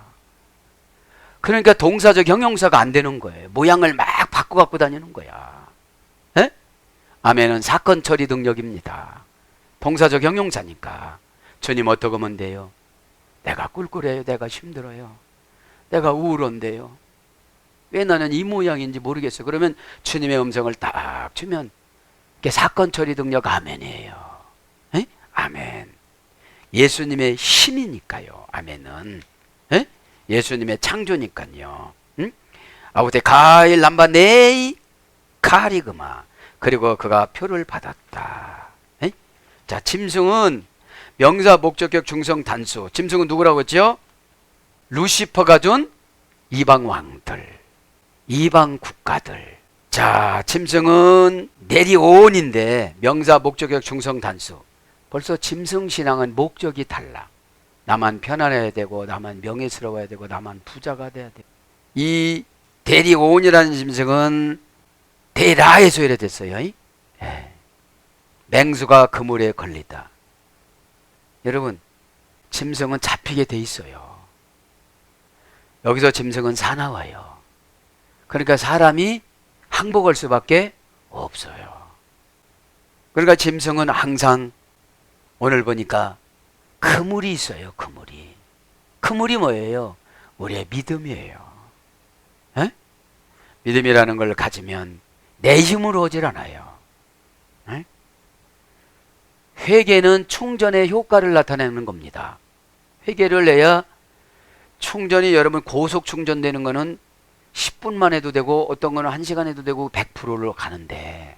그러니까 동사적 형용사가 안 되는 거예요. 모양을 막 바꿔 갖고 다니는 거야. 에? 아멘은 사건 처리 능력입니다. 동사적 형용사니까. 주님 어떻게 하면 돼요? 내가 꿀꿀해요. 내가 힘들어요. 내가 우울한데요. 왜 나는 이 모양인지 모르겠어요. 그러면 주님의 음성을 딱 주면 그게 사건 처리 능력 아멘이에요. 에? 아멘. 예수님의 힘이니까요. 아멘은. 에? 예수님의 창조니까요. 응? 아우테 가일 남바 네이 카리그마. 그리고 그가 표를 받았다. 에? 자, 짐승은 명사 목적격 중성 단수. 짐승은 누구라고 했죠? 루시퍼가 준 이방 왕들, 이방 국가들. 자, 짐승은 내리온인데 명사 목적격 중성 단수. 벌써 짐승 신앙은 목적이 달라. 나만 편안해야 되고 나만 명예스러워야 되고 나만 부자가 돼야 돼. 이 대리온이라는 짐승은 대라에서 유래됐어요. 맹수가 그물에 걸리다. 여러분 짐승은 잡히게 돼 있어요. 여기서 짐승은 사나워요. 그러니까 사람이 항복할 수밖에 없어요. 그러니까 짐승은 항상 오늘 보니까 그물이 있어요. 그물이. 그물이 뭐예요? 우리의 믿음이에요. 에? 믿음이라는 걸 가지면 내 힘으로 오질 않아요. 회개는 충전의 효과를 나타내는 겁니다. 회개를 해야 충전이 여러분 고속 충전되는 거는 10분만 해도 되고 어떤 거는 1시간 해도 되고 100%로 가는데,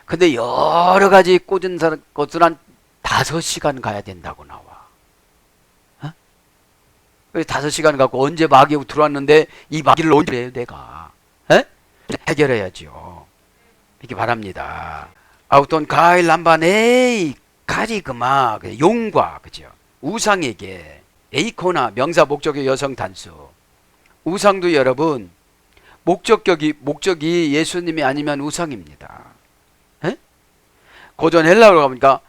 근데 여러 가지 꽂은 것들 한 5시간 가야 된다고 나와. 어? 5시간 갖고 언제 마귀가 들어왔는데 이 마귀를 언제 해요 내가? 에? 해결해야지요. 이렇게 바랍니다. 아우톤 가일 람바네이 가리그마 용과 그죠? 우상에게 에이코나 명사 목적의 여성 단수. 우상도 여러분 목적이 예수님이 아니면 우상입니다. 에? 고전 헬라어로 가보니까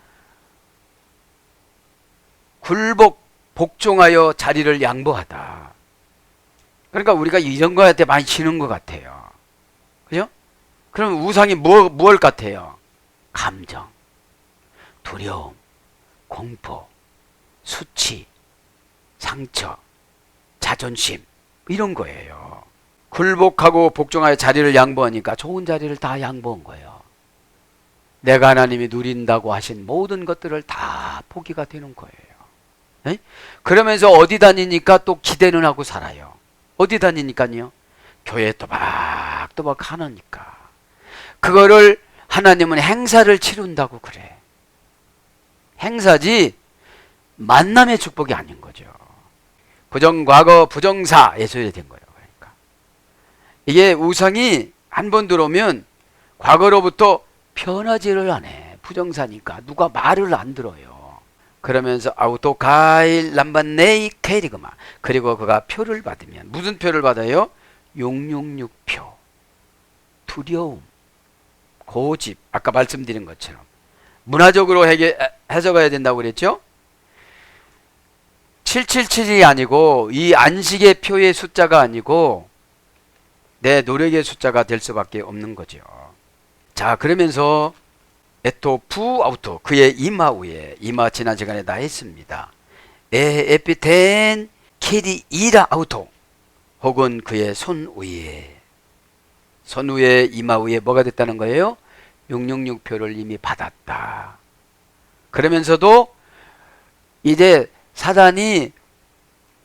굴복 복종하여 자리를 양보하다. 그러니까 우리가 이런 거한테 많이 치는 것 같아요. 그죠? 그럼 우상이 무엇 같아요? 감정, 두려움, 공포, 수치, 상처, 자존심 이런 거예요. 굴복하고 복종하여 자리를 양보하니까 좋은 자리를 다 양보한 거예요. 내가 하나님이 누린다고 하신 모든 것들을 다 포기가 되는 거예요. 에? 그러면서 어디 다니니까 또 기대는 하고 살아요. 어디 다니니까요? 교회 또박또박 하니까. 그거를 하나님은 행사를 치룬다고 그래. 행사지 만남의 축복이 아닌 거죠. 부정과거 부정사에 소개된 거예요. 그러니까 이게 우상이 한 번 들어오면 과거로부터 변하지를 않아. 부정사니까 누가 말을 안 들어요. 그러면서 아우토가일 람반네이 케리그마, 그리고 그가 표를 받으면 무슨 표를 받아요? 666표. 두려움, 고집, 아까 말씀드린 것처럼 문화적으로 해석해야 된다고 그랬죠? 777이 아니고 이 안식의 표의 숫자가 아니고 내 노력의 숫자가 될 수밖에 없는 거죠. 자, 그러면서 에토 아우토, 그의 이마 위에, 이마 지난 시간에 다 했습니다. 에피텐 키리 이라 아우토, 혹은 그의 손 위에, 손 위에, 이마 위에 뭐가 됐다는 거예요? 666표를 이미 받았다. 그러면서도 이제 사단이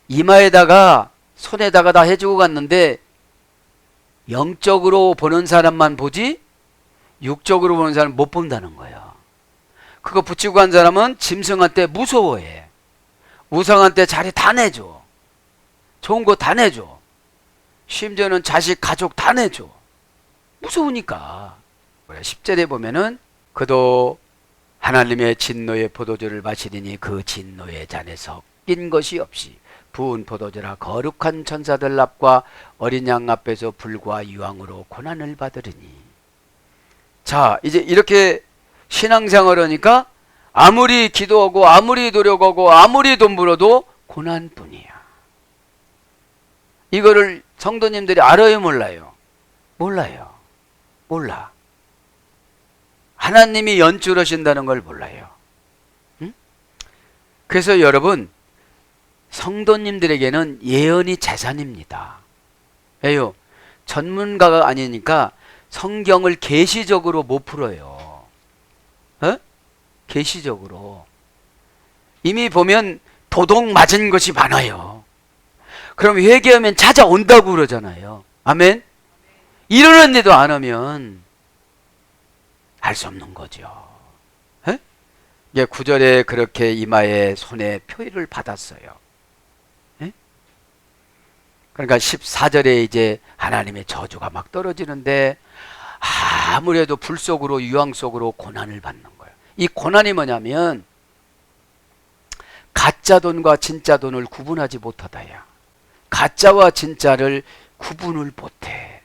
이마에다가 손에다가 다 해주고 갔는데 영적으로 보는 사람만 보지 육적으로 보는 사람은 못 본다는 거예요. 그거 붙이고 간 사람은 짐승한테 무서워해. 우상한테 자리 다 내줘. 좋은 거 다 내줘. 심지어는 자식 가족 다 내줘. 무서우니까. 10절에 보면은 그도 하나님의 진노의 포도주를 마시리니 그 진노의 잔에 섞인 것이 없이 부은 포도주라 거룩한 천사들 앞과 어린 양 앞에서 불과 유황으로 고난을 받으리니. 자, 이제 이렇게 신앙생활을 하니까 아무리 기도하고 아무리 노력하고 아무리 돈 벌어도 고난뿐이야. 이거를 성도님들이 알아요, 몰라요? 몰라요. 몰라. 하나님이 연출하신다는 걸 몰라요. 응? 그래서 여러분, 성도님들에게는 예언이 재산입니다. 왜요? 전문가가 아니니까 성경을 계시적으로 못 풀어요. 어? 계시적으로. 이미 보면 도둑 맞은 것이 많아요. 그럼 회개하면 찾아온다고 그러잖아요. 아멘? 이러는데도 안 하면 할 수 없는 거죠. 에? 이게 9절에 그렇게 이마에 손에 표를 받았어요. 에? 그러니까 14절에 이제 하나님의 저주가 막 떨어지는데 아무래도 불 속으로 유황 속으로 고난을 받는 거예요. 이 고난이 뭐냐면 가짜 돈과 진짜 돈을 구분하지 못하다야. 가짜와 진짜를 구분을 못해.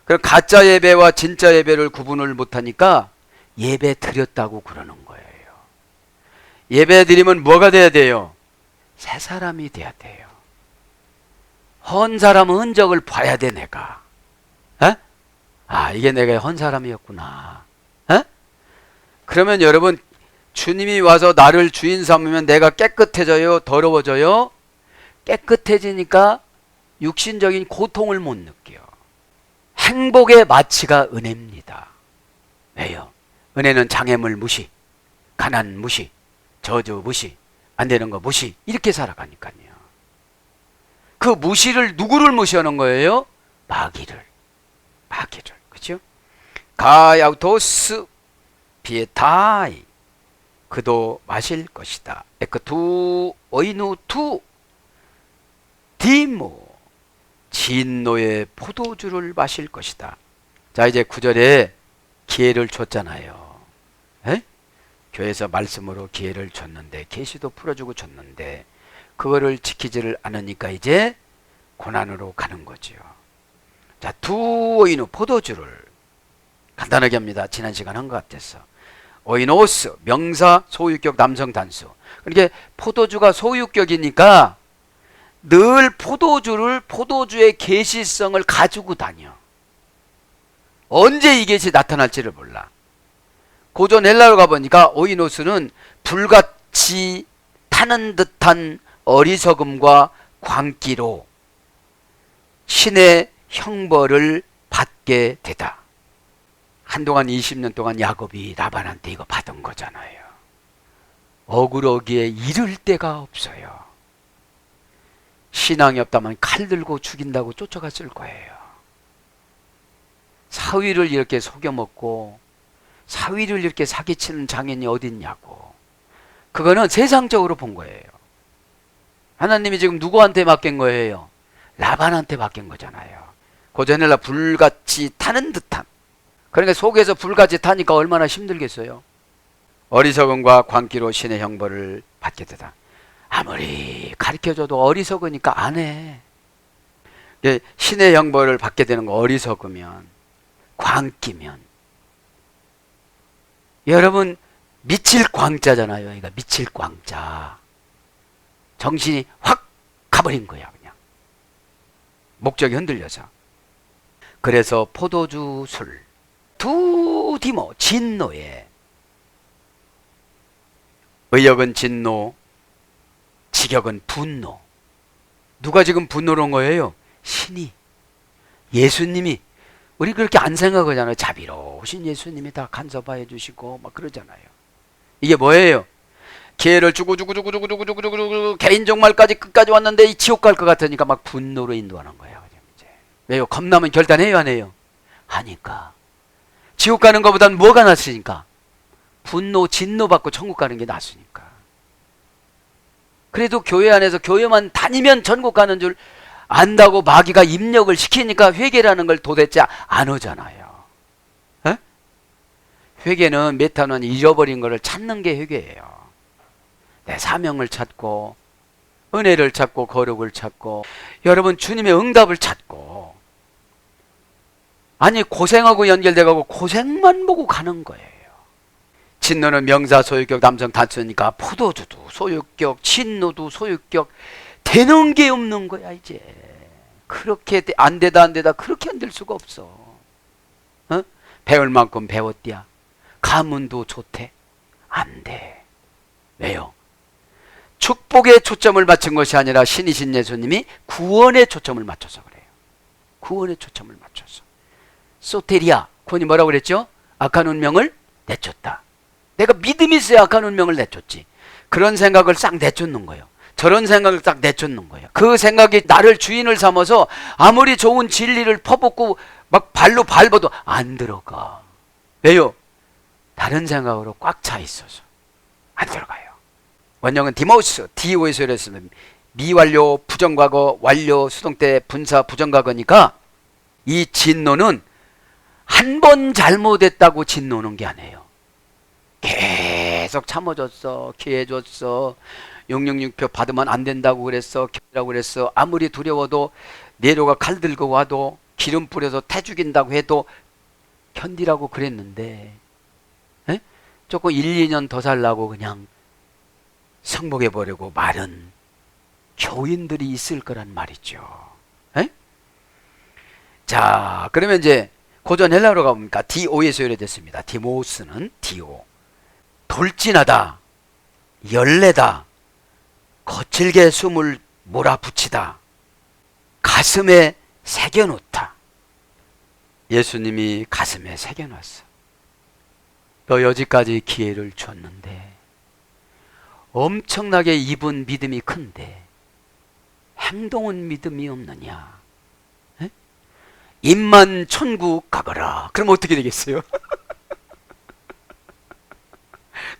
그럼 가짜 예배와 진짜 예배를 구분을 못하니까 예배 드렸다고 그러는 거예요. 예배 드리면 뭐가 돼야 돼요? 새 사람이 돼야 돼요. 헌 사람 흔적을 봐야 돼 내가. 에? 아, 이게 내가 헌 사람이었구나. 에? 그러면 여러분, 주님이 와서 나를 주인 삼으면 내가 깨끗해져요? 더러워져요? 깨끗해지니까 육신적인 고통을 못 느껴. 행복의 마치가 은혜입니다. 왜요? 은혜는 장애물 무시, 가난 무시, 저주 무시, 안 되는 거 무시. 이렇게 살아가니까요. 그 무시를 누구를 무시하는 거예요? 마귀를. 그죠? 가야우토스 비에타이. 그도 마실 것이다. 에크투 어이누 투 디모. 진노의 포도주를 마실 것이다. 자, 이제 9절에 기회를 줬잖아요. 에? 교회에서 말씀으로 기회를 줬는데, 계시도 풀어주고 줬는데 그거를 지키지를 않으니까 이제 고난으로 가는 거지요. 자, 두 오이누 포도주를 간단하게 합니다. 지난 시간 한 것 같아서. 오이노스 명사 소유격 남성 단수. 그러니까 포도주가 소유격이니까 늘 포도주의 계시성을 가지고 다녀. 언제 이 계시 나타날지를 몰라. 고전 헬라로 가보니까 오이노스는 불같이 타는 듯한 어리석음과 광기로 신의 형벌을 받게 되다. 한동안 20년 동안 야곱이 라반한테 이거 받은 거잖아요. 억울하기에 이를 데가 없어요. 신앙이 없다면 칼 들고 죽인다고 쫓아갔을 거예요. 사위를 이렇게 속여먹고 사위를 이렇게 사기치는 장인이 어딨냐고. 그거는 세상적으로 본 거예요. 하나님이 지금 누구한테 맡긴 거예요? 라반한테 맡긴 거잖아요. 고전헬라 불같이 타는 듯한. 그러니까 속에서 불같이 타니까 얼마나 힘들겠어요. 어리석음과 광기로 신의 형벌을 받게 되다. 아무리 가르쳐줘도 어리석으니까 안 해. 신의 형벌을 받게 되는 거 어리석으면, 광기면. 여러분 미칠 광자잖아요. 그러니까 미칠 광자. 정신이 확 가버린 거야. 그냥 목적이 흔들려서. 그래서 포도주 술 두디모 진노에. 의역은 진노, 직역은 분노. 누가 지금 분노로 온 거예요? 신이, 예수님이. 우리 그렇게 안 생각하잖아요. 자비로우신 예수님이 다 간섭해 주시고 막 그러잖아요. 이게 뭐예요? 기회를 주고 개인 종말까지 끝까지 왔는데 이 지옥 갈 것 같으니까 막 분노로 인도하는 거예요. 이제. 왜요? 겁나면 결단해요, 안 해요? 하니까. 지옥 가는 것보다는 뭐가 낫으니까? 분노, 진노 받고 천국 가는 게 낫으니까. 그래도 교회 안에서 교회만 다니면 천국 가는 줄 안다고 마귀가 입력을 시키니까 회개라는 걸 도대체 안 하잖아요. 에? 회개는 메타는 잃어버린 것을 찾는 게 회개예요. 내 사명을 찾고 은혜를 찾고 거룩을 찾고 여러분 주님의 응답을 찾고, 아니 고생하고 연결돼가고 고생만 보고 가는 거예요. 진노는 명사 소유격 남성 단수니까 포도주도 소유격, 진노도 소유격. 되는 게 없는 거야 이제. 그렇게 안 되다 그렇게 안 될 수가 없어. 어? 배울 만큼 배웠디야. 가문도 좋대. 안 돼. 왜요? 축복에 초점을 맞춘 것이 아니라 신이신 예수님이 구원에 초점을 맞춰서 그래요. 구원에 초점을 맞춰서. 소테리아, 구원이 뭐라고 그랬죠? 악한 운명을 내쫓다. 내가 믿음이 있어야 악한 운명을 내쫓지. 그런 생각을 싹 내쫓는 거예요. 저런 생각을 딱 내쫓는 거예요. 그 생각이 나를 주인을 삼아서 아무리 좋은 진리를 퍼붓고 막 발로 밟아도 안 들어가. 왜요? 다른 생각으로 꽉 차 있어서 안 들어가요. 원형은 디모스, DO에서 이랬으면 미완료, 부정과거, 완료, 수동태, 분사, 부정과거니까 이 진노는 한 번 잘못했다고 진노는 게 아니에요. 계속 참아줬어, 기회 줬어, 666표 받으면 안 된다고 그랬어, 라고 그랬어. 아무리 두려워도 네로가 칼 들고 와도 기름 뿌려서 태 죽인다고 해도 견디라고 그랬는데, 에? 조금 1, 2년 더 살라고 그냥 성복해버리고 말은 교인들이 있을 거란 말이죠. 에? 자, 그러면 이제 고전 헬라어로 가보니까 디오에서 유래됐습니다. 디모스는 디오. 돌진하다, 열내다, 거칠게 숨을 몰아붙이다, 가슴에 새겨놓다. 예수님이 가슴에 새겨놨어. 너 여지까지 기회를 줬는데 엄청나게 입은 믿음이 큰데 행동은 믿음이 없느냐? 에? 입만 천국 가거라. 그럼 어떻게 되겠어요?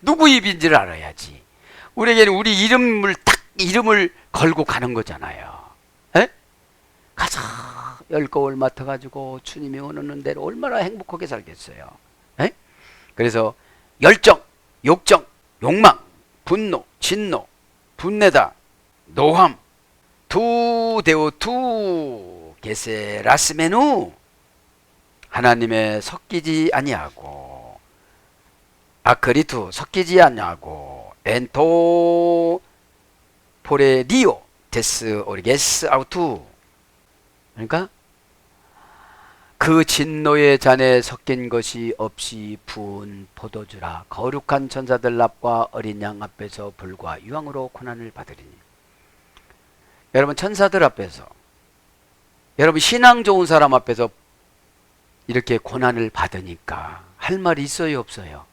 누구 입인지를 알아야지. 우리에게는 우리 이름을 걸고 가는 거잖아요. 에? 가자. 열거울 맡아가지고 주님이 원하는 대로 얼마나 행복하게 살겠어요. 에? 그래서 열정, 욕정, 욕망, 분노, 진노, 분내다, 노함, 투 게세라스메누, 하나님의 섞이지 아니하고, 아크리투 섞이지 아니하고, 엔토 포레리오 데스 오리게스 아우투. 그러니까 그 진노의 잔에 섞인 것이 없이 부은 포도주라. 거룩한 천사들 앞과 어린 양 앞에서 불과 유황으로 고난을 받으리니. 여러분, 천사들 앞에서, 여러분 신앙 좋은 사람 앞에서 이렇게 고난을 받으니까 할 말이 있어요, 없어요?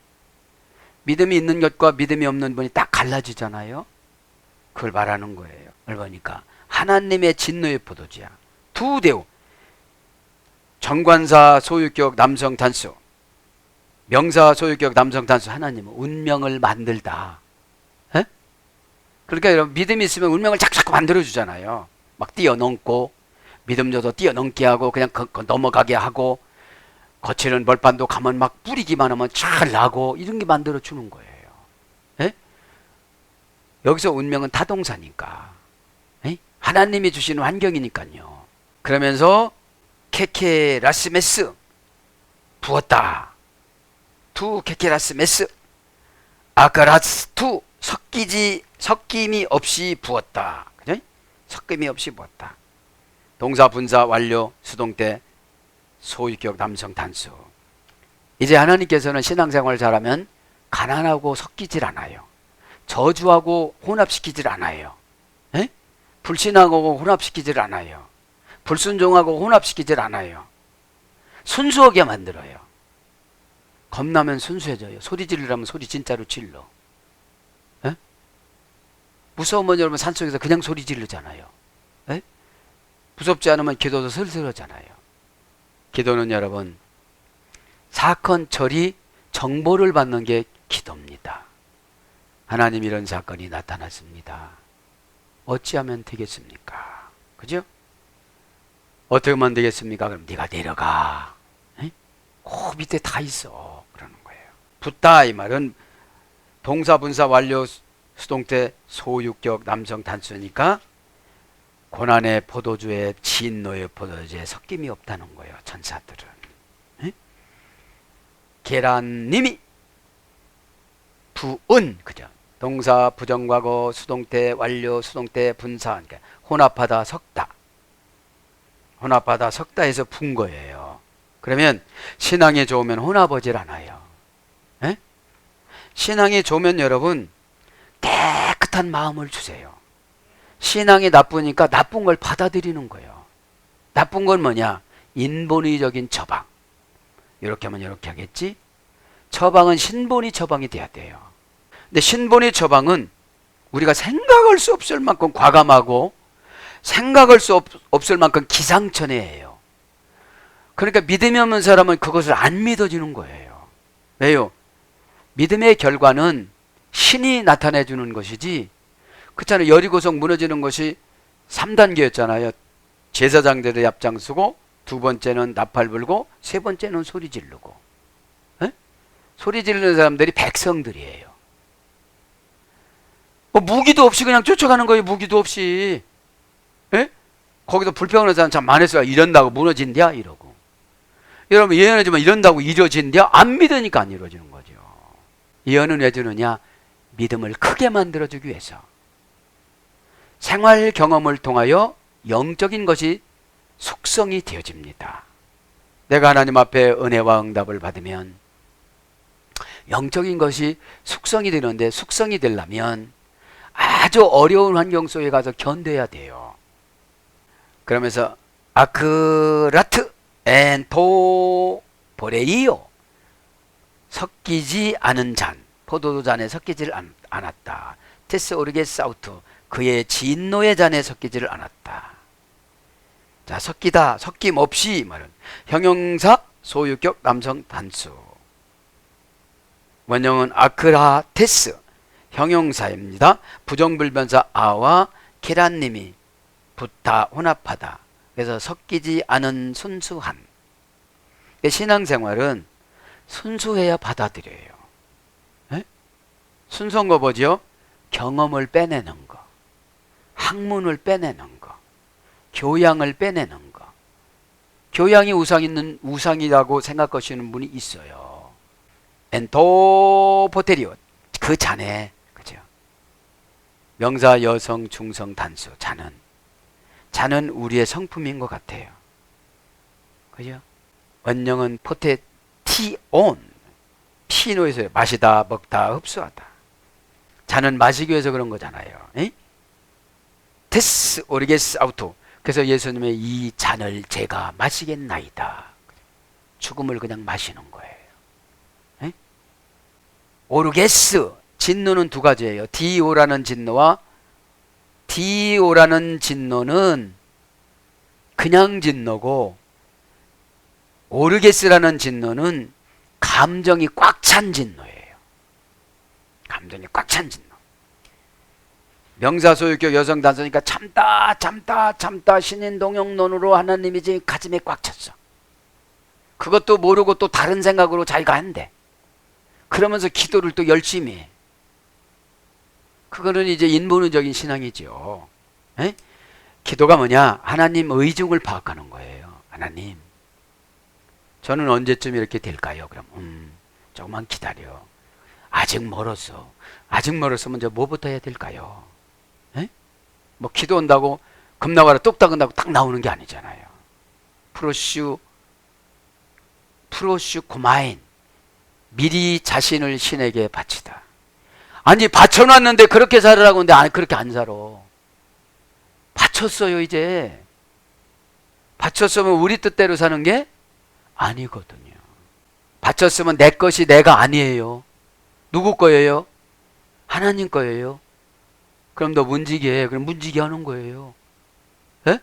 믿음이 있는 것과 믿음이 없는 분이 딱 갈라지잖아요. 그걸 말하는 거예요. 그러니까 하나님의 진노의 포도주야. 두대우, 정관사 소유격 남성 단수, 명사 소유격 남성 단수. 하나님은 운명을 만들다. 에? 그러니까 여러분, 믿음이 있으면 운명을 자꾸 만들어 주잖아요. 막 뛰어넘고, 믿음 줘서 뛰어넘게 하고, 그냥 넘어가게 하고, 거칠은 벌판도 가면 막 뿌리기만 하면 잘 나고, 이런 게 만들어 주는 거예요. 에? 여기서 운명은 타동사니까, 에? 하나님이 주시는 환경이니까요. 그러면서 케케라스메스, 부었다. 투 케케라스메스, 아까라스 투, 섞임이 없이 부었다. 그죠? 섞임이 없이 부었다. 동사 분사 완료 수동태 소유격 남성 단수. 이제 하나님께서는 신앙생활을 잘하면 가난하고 섞이질 않아요. 저주하고 혼합시키질 않아요. 에? 불신하고 혼합시키질 않아요. 불순종하고 혼합시키질 않아요. 순수하게 만들어요. 겁나면 순수해져요. 소리 지르라면 소리 진짜로 질러. 에? 무서우면 여러분 산속에서 그냥 소리 지르잖아요. 에? 무섭지 않으면 기도도 슬슬하잖아요. 기도는 여러분 사건 처리 정보를 받는 게 기도입니다. 하나님, 이런 사건이 나타났습니다. 어찌하면 되겠습니까? 그죠? 어떻게 하면 되겠습니까? 그럼 네가 내려가. 에? 그 밑에 다 있어. 그러는 거예요. 붙다 이 말은 동사 분사 완료 수동태 소유격 남성 단수니까 고난의 포도주에 진노의 포도주에 섞임이 없다는 거예요. 천사들은. 에? 계란님이 부은, 그죠? 동사 부정과거 수동태 완료 수동태 분사, 그러니까 혼합하다 섞다. 혼합하다 섞다 해서 분 거예요. 그러면 신앙이 좋으면 혼합하질 않아요. 에? 신앙이 좋으면 여러분 깨끗한 마음을 주세요. 신앙이 나쁘니까 나쁜 걸 받아들이는 거예요. 나쁜 건 뭐냐? 인본의적인 처방. 이렇게 하면 이렇게 하겠지? 처방은 신본의 처방이 돼야 돼요. 근데 신본의 처방은 우리가 생각할 수 없을 만큼 과감하고 생각할 수 없을 만큼 기상천외해요. 그러니까 믿음이 없는 사람은 그것을 안 믿어지는 거예요. 왜요? 믿음의 결과는 신이 나타내 주는 것이지, 그렇잖아요. 여리고성 무너지는 것이 3단계였잖아요. 제사장들의 앞장서고, 두 번째는 나팔 불고, 세 번째는 소리 지르고. 에? 소리 지르는 사람들이 백성들이에요. 뭐 무기도 없이 그냥 쫓아가는 거예요. 무기도 없이. 에? 거기서 불평하는 사람 참 많았어요. 이런다고 무너진대야 이러고. 여러분, 예언해주면 이런다고 이루어진대야? 안 믿으니까 안 이루어지는 거죠. 예언은 왜 주느냐? 믿음을 크게 만들어주기 위해서. 생활 경험을 통하여 영적인 것이 숙성이 되어집니다. 내가 하나님 앞에 은혜와 응답을 받으면 영적인 것이 숙성이 되는데, 숙성이 되려면 아주 어려운 환경 속에 가서 견뎌야 돼요. 그러면서 아크라트 엔토 보레이오, 섞이지 않은 잔, 포도주 잔에 섞이질 않았다. 테스 오르게스 아우트, 그의 진노의 잔에 섞이지를 않았다. 자, 섞이다, 섞임 없이 말은 형용사 소유격 남성 단수. 원형은 아크라테스, 형용사입니다. 부정불변사 아와 계란님이 붙다, 혼합하다. 그래서 섞이지 않은 순수한. 신앙생활은 순수해야 받아들여요. 에? 순수한 거 뭐죠? 경험을 빼내는 거, 학문을 빼내는 거, 교양을 빼내는 거. 교양이 우상이라고 생각하시는 분이 있어요. 엔토포테리오, 그 자네, 그죠? 명사 여성 중성 단수, 자는 우리의 성품인 것 같아요. 그죠? 원형은 포테티온, 피노에서 마시다, 먹다, 흡수하다. 자는 마시기 위해서 그런 거잖아요. 에? 테스 오르게스 아우토. 그래서 예수님의 이 잔을 제가 마시겠나이다. 죽음을 그냥 마시는 거예요. 에? 오르게스, 진노는 두 가지예요. 디오라는 진노와 디오라는 진노는 그냥 진노고, 오르게스라는 진노는 감정이 꽉 찬 진노예요. 감정이 꽉 찬 진노. 명사 소유격 여성 단수니까 참다 신인동용론으로 하나님이 지금 가슴에 꽉 찼어. 그것도 모르고 또 다른 생각으로 자기가 한대. 그러면서 기도를 또 열심히 해. 그거는 이제 인본주의적인 신앙이죠. 에? 기도가 뭐냐? 하나님 의중을 파악하는 거예요. 하나님, 저는 언제쯤 이렇게 될까요? 그럼 조금만 기다려. 아직 멀었어. 먼저 뭐부터 해야 될까요? 에? 뭐 기도 온다고 겁나가라 뚝딱 한다고 딱 나오는 게 아니잖아요. 프로슈 고마인, 미리 자신을 신에게 바치다. 아니, 바쳐놨는데 그렇게 살으라고 하는데 아니, 그렇게 안 살아. 바쳤어요. 이제 바쳤으면 우리 뜻대로 사는 게 아니거든요. 바쳤으면 내 것이 내가 아니에요. 누구 거예요? 하나님 거예요. 그럼 너 문지기해. 그럼 문지기 하는 거예요. 에?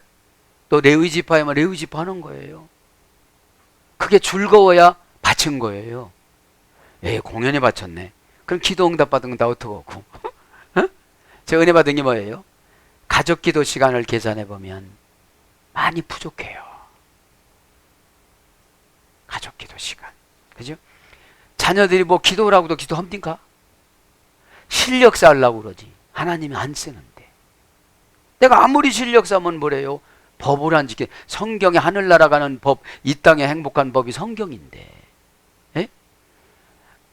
또 레위 지파야만 레위 지파 하는 거예요. 그게 즐거워야 바친 거예요. 공연에 바쳤네. 그럼 기도 응답 받은 건 다 어떡하고? 제가 은혜 받은 게 뭐예요? 가족 기도 시간을 계산해 보면 많이 부족해요. 가족 기도 시간. 그죠? 자녀들이 뭐 기도라고도 기도합니까? 실력 쌓으려고 그러지. 하나님이 안 쓰는데. 내가 아무리 실력 쌓으면 뭐래요? 법을 안 지켜. 성경에 하늘나라 가는 법, 이 땅에 행복한 법이 성경인데. 에?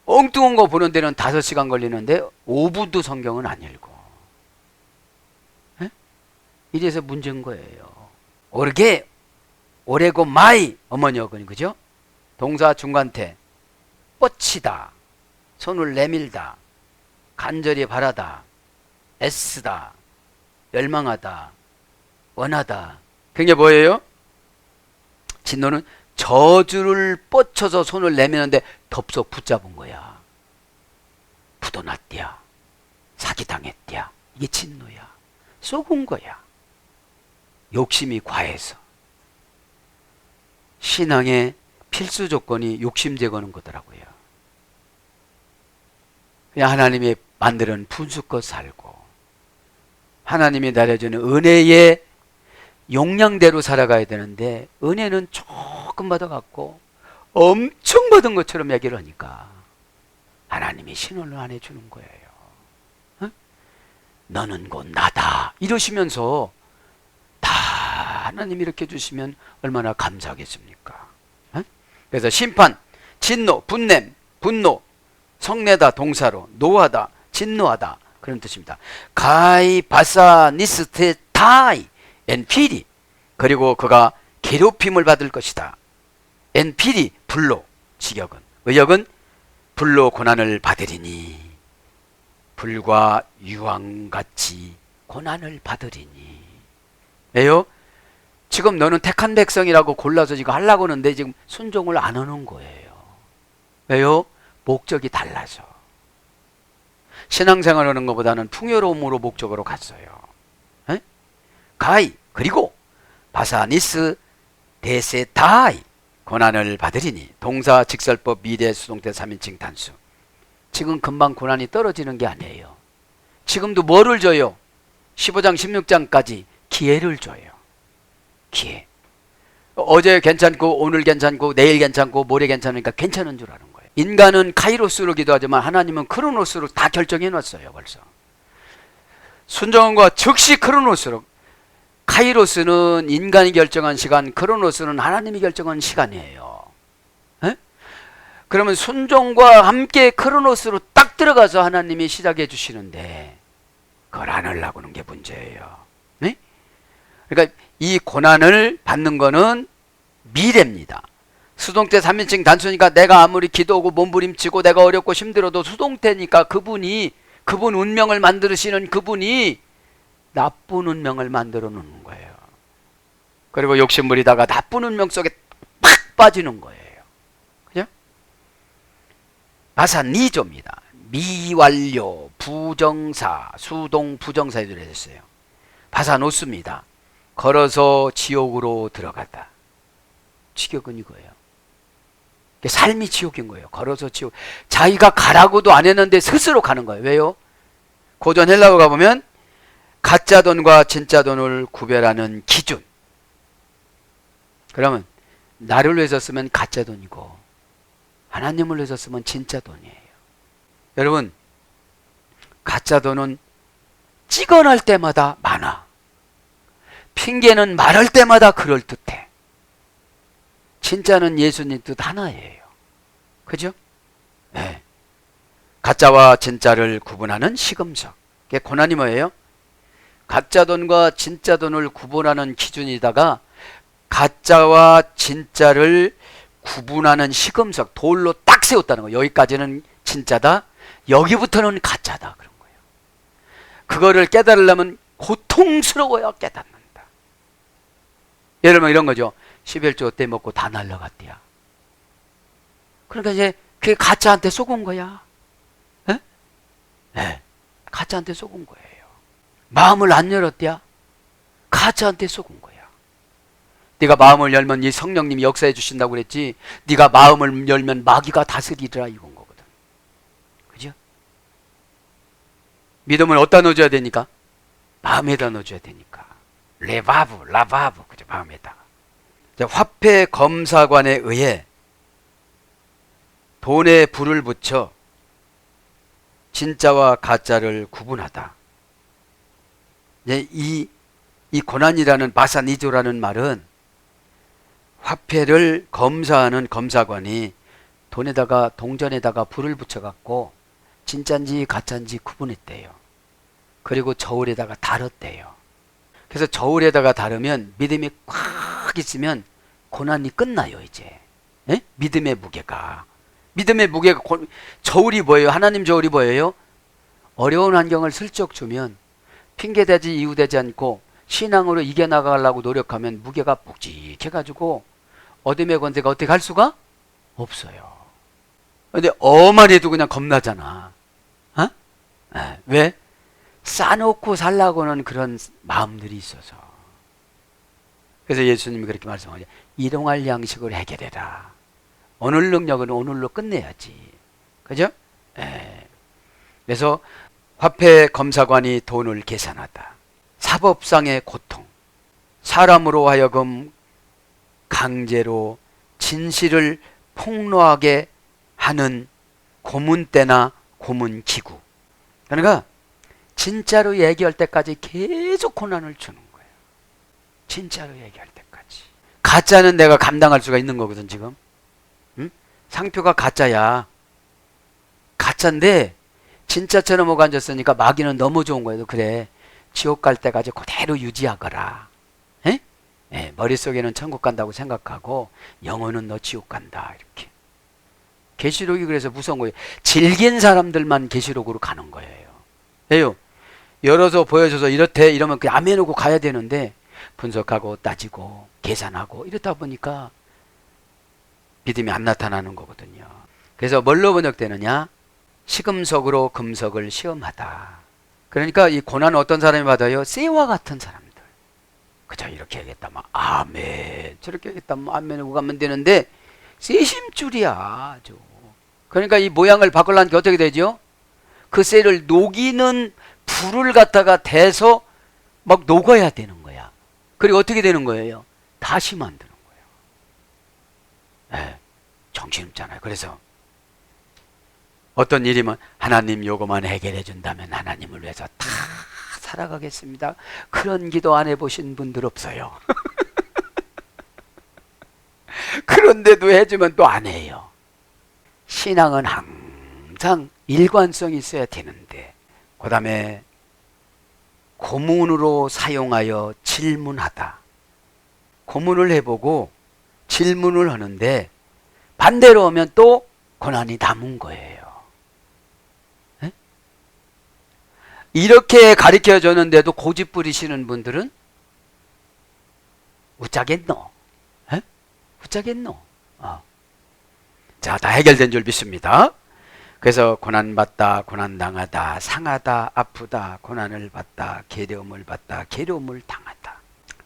엉뚱한 거 보는 데는 5시간 걸리는데 5분도 성경은 안 읽고. 에? 이래서 문제인 거예요. 오래고 마이, 어머니 어근이, 그죠? 동사 중간태. 뻗치다, 손을 내밀다, 간절히 바라다, 애쓰다, 열망하다, 원하다. 그게 뭐예요? 진노는 저주를 뻗쳐서 손을 내미는데 덥석 붙잡은 거야. 부도났디야, 사기당했디야. 이게 진노야. 쏘군 거야. 욕심이 과해서. 신앙의 필수 조건이 욕심 제거는 거더라고요. 그냥 하나님이 만드는 분수껏 살고 하나님이 내려주는 은혜의 용량대로 살아가야 되는데, 은혜는 조금 받아갖고 엄청 받은 것처럼 얘기를 하니까 하나님이 신호를 안 해주는 거예요. 어? 너는 곧 나다 이러시면서 다 하나님이 이렇게 주시면 얼마나 감사하겠습니까? 어? 그래서 심판, 진노, 분노, 성내다 동사로, 노하다, 진노하다 그런 뜻입니다. 가이 바사 니스테 타이 엔피리, 그리고 그가 괴롭힘을 받을 것이다. 엔피리, 불로, 직역은, 의역은 불로 고난을 받으리니, 불과 유황같이 고난을 받으리니. 왜요? 지금 너는 택한 백성이라고 골라서 지금 하려고 하는데 지금 순종을 안 하는 거예요. 왜요? 목적이 달라서. 신앙생활 하는 것보다는 풍요로움으로 목적으로 갔어요. 에? 가이 그리고 바사니스 데세타이 고난을 받으리니 동사 직설법 미래 수동태 3인칭 단수. 지금 금방 고난이 떨어지는 게 아니에요. 지금도 뭐를 줘요? 15장 16장까지 기회를 줘요. 기회. 어제 괜찮고 오늘 괜찮고 내일 괜찮고 모레 괜찮으니까 괜찮은 줄 아는 거예요. 인간은 카이로스로 기도하지만 하나님은 크로노스로 다 결정해 놨어요. 벌써 순종과 즉시 크로노스로. 카이로스는 인간이 결정한 시간, 크로노스는 하나님이 결정한 시간이에요. 에? 그러면 순종과 함께 크로노스로 딱 들어가서 하나님이 시작해 주시는데 그걸 안 하려고 하는 게 문제예요. 네? 그러니까 이 고난을 받는 거는 미래입니다. 수동태 3인칭 단수니까 내가 아무리 기도하고 몸부림치고 내가 어렵고 힘들어도 수동태니까 그분 운명을 만드시는 그분이 나쁜 운명을 만들어 놓는 거예요. 그리고 욕심부리다가 나쁜 운명 속에 팍 빠지는 거예요. 그죠? 바사니조입니다. 미완료, 부정사, 수동 부정사에 들어있어요. 바사노스입니다. 걸어서 지옥으로 들어갔다. 지옥은 이거예요. 삶이 지옥인 거예요. 걸어서 지옥. 자기가 가라고도 안 했는데 스스로 가는 거예요. 왜요? 고전 헬라어 가보면 가짜 돈과 진짜 돈을 구별하는 기준. 그러면 나를 위해서 쓰면 가짜 돈이고 하나님을 위해서 쓰면 진짜 돈이에요. 여러분, 가짜 돈은 찍어낼 때마다 많아. 핑계는 말할 때마다 그럴듯해. 진짜는 예수님 뜻 하나예요. 그죠? 네. 가짜와 진짜를 구분하는 시금석. 그게 고난이 뭐예요? 가짜 돈과 진짜 돈을 구분하는 기준이다가 가짜와 진짜를 구분하는 시금석, 돌로 딱 세웠다는 거예요. 여기까지는 진짜다, 여기부터는 가짜다, 그런 거예요. 그거를 깨달으려면 고통스러워야 깨닫는다. 예를 들면 이런 거죠. 11조 때 먹고 다 날라갔대야. 그러니까 이제 그게 가짜한테 속은 거야. 에? 네. 가짜한테 속은 거예요. 마음을 안 열었대야. 가짜한테 속은 거야. 네가 마음을 열면 이 성령님이 역사해 주신다고 그랬지. 네가 마음을 열면 마귀가 다스리리라 이건 거거든. 그죠? 믿음을 어디다 넣어줘야 되니까? 마음에다 넣어줘야 되니까. 레바브, 라바브, 그죠? 마음에다가. 화폐 검사관에 의해 돈에 불을 붙여 진짜와 가짜를 구분하다. 이 고난이라는 바사니조라는 말은 화폐를 검사하는 검사관이 돈에다가 동전에다가 불을 붙여갖고 진짜인지 가짜인지 구분했대요. 그리고 저울에다가 달았대요. 그래서 저울에다가 다르면 믿음이 꽉 있으면 고난이 끝나요. 이제 에? 믿음의 무게가 저울이 뭐예요? 하나님 저울이 뭐예요? 어려운 환경을 슬쩍 주면 핑계대지 이유되지 않고 신앙으로 이겨나가려고 노력하면 무게가 묵직해가지고 어둠의 권세가 어떻게 갈 수가 없어요. 근데 어만 해도 그냥 겁나잖아. 어? 네. 왜? 싸놓고 살라고는 그런 마음들이 있어서. 그래서 예수님이 그렇게 말씀하죠. 일용할 양식을 해결해라. 오늘 능력은 오늘로 끝내야지. 그죠? 네. 그래서 화폐 검사관이 돈을 계산하다. 사법상의 고통. 사람으로 하여금 강제로 진실을 폭로하게 하는 고문대나 고문기구. 그러니까 진짜로 얘기할 때까지 계속 고난을 주는 거예요. 진짜로 얘기할 때까지. 가짜는 내가 감당할 수가 있는 거거든 지금. 응? 상표가 가짜야. 가짜인데 진짜처럼 오고 앉았으니까 마귀는 너무 좋은 거예요. 그래, 지옥 갈 때까지 그대로 유지하거라. 에? 에, 머릿속에는 천국 간다고 생각하고 영혼은 너 지옥 간다. 이렇게. 계시록이 그래서 무서운 거예요. 질긴 사람들만 계시록으로 가는 거예요. 왜요? 열어서 보여줘서 이렇대 이러면 그냥 암해놓고 가야 되는데 분석하고 따지고 계산하고 이렇다 보니까 믿음이 안 나타나는 거거든요. 그래서 뭘로 번역되느냐? 시금석으로 금석을 시험하다. 그러니까 이 고난은 어떤 사람이 받아요? 쇠와 같은 사람들. 그저 이렇게 하겠다면 아멘, 저렇게 하겠다면 아멘 하고 가면 되는데 쇠심줄이야 아주. 그러니까 이 모양을 바꾸려니까 어떻게 되죠? 그 쇠를 녹이는 불을 갖다가 대서 막 녹아야 되는 거야. 그리고 어떻게 되는 거예요? 다시 만드는 거예요. 네, 정신없잖아요. 그래서 어떤 일이면 하나님 요거만 해결해 준다면 하나님을 위해서 다 살아가겠습니다. 그런 기도 안 해보신 분들 없어요. 그런데도 해주면 또 안 해요. 신앙은 항상 일관성이 있어야 되는데, 그 다음에 고문으로 사용하여 질문하다. 고문을 해보고 질문을 하는데 반대로 하면 또 고난이 남은 거예요. 에? 이렇게 가르쳐 줬는데도 고집 부리시는 분들은 웃자겠노? 에? 웃자겠노? 자, 다 해결된 줄 믿습니다. 그래서 고난받다, 고난당하다, 상하다, 아프다, 고난을 받다, 괴로움을 받다, 괴로움을 당하다.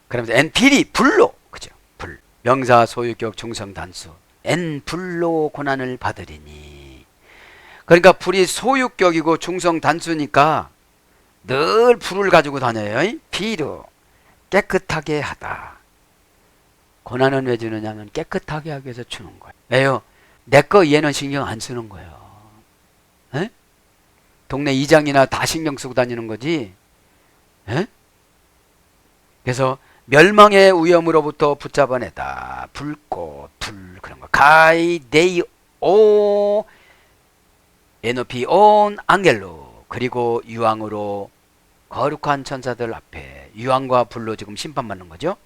그러면서 엔필이 불로, 그죠? 불. 명사 소유격 중성 단수. 엔 불로 고난을 받으리니. 그러니까 불이 소유격이고 중성 단수니까 늘 불을 가지고 다녀요. 비루. 깨끗하게 하다. 고난은 왜 주느냐면 깨끗하게 하기 위해서 주는 거예요. 왜요? 내 거 얘는 신경 안 쓰는 거예요. 에? 동네 이장이나 다 신경 쓰고 다니는 거지. 에? 그래서 멸망의 위험으로부터 붙잡아내다. 불꽃, 불 그런 거. 가이 데이 오 에노피 온 앙겔로. 그리고 유황으로 거룩한 천사들 앞에 유황과 불로 지금 심판받는 거죠.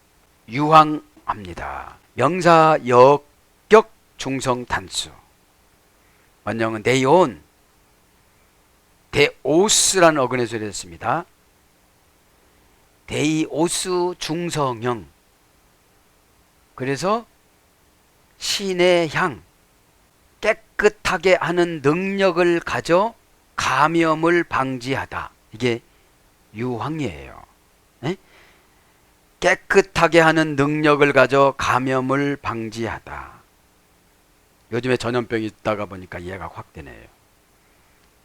유황합니다. 명사 역격 중성 단수. 원형은 데이온 데오스라는 어근에서 됐습니다. 데이오스 중성형. 그래서 신의 향, 깨끗하게 하는 능력을 가져 감염을 방지하다. 이게 유황이에요. 네? 깨끗하게 하는 능력을 가져 감염을 방지하다. 요즘에 전염병이 있다가 보니까 이해가 확 되네요.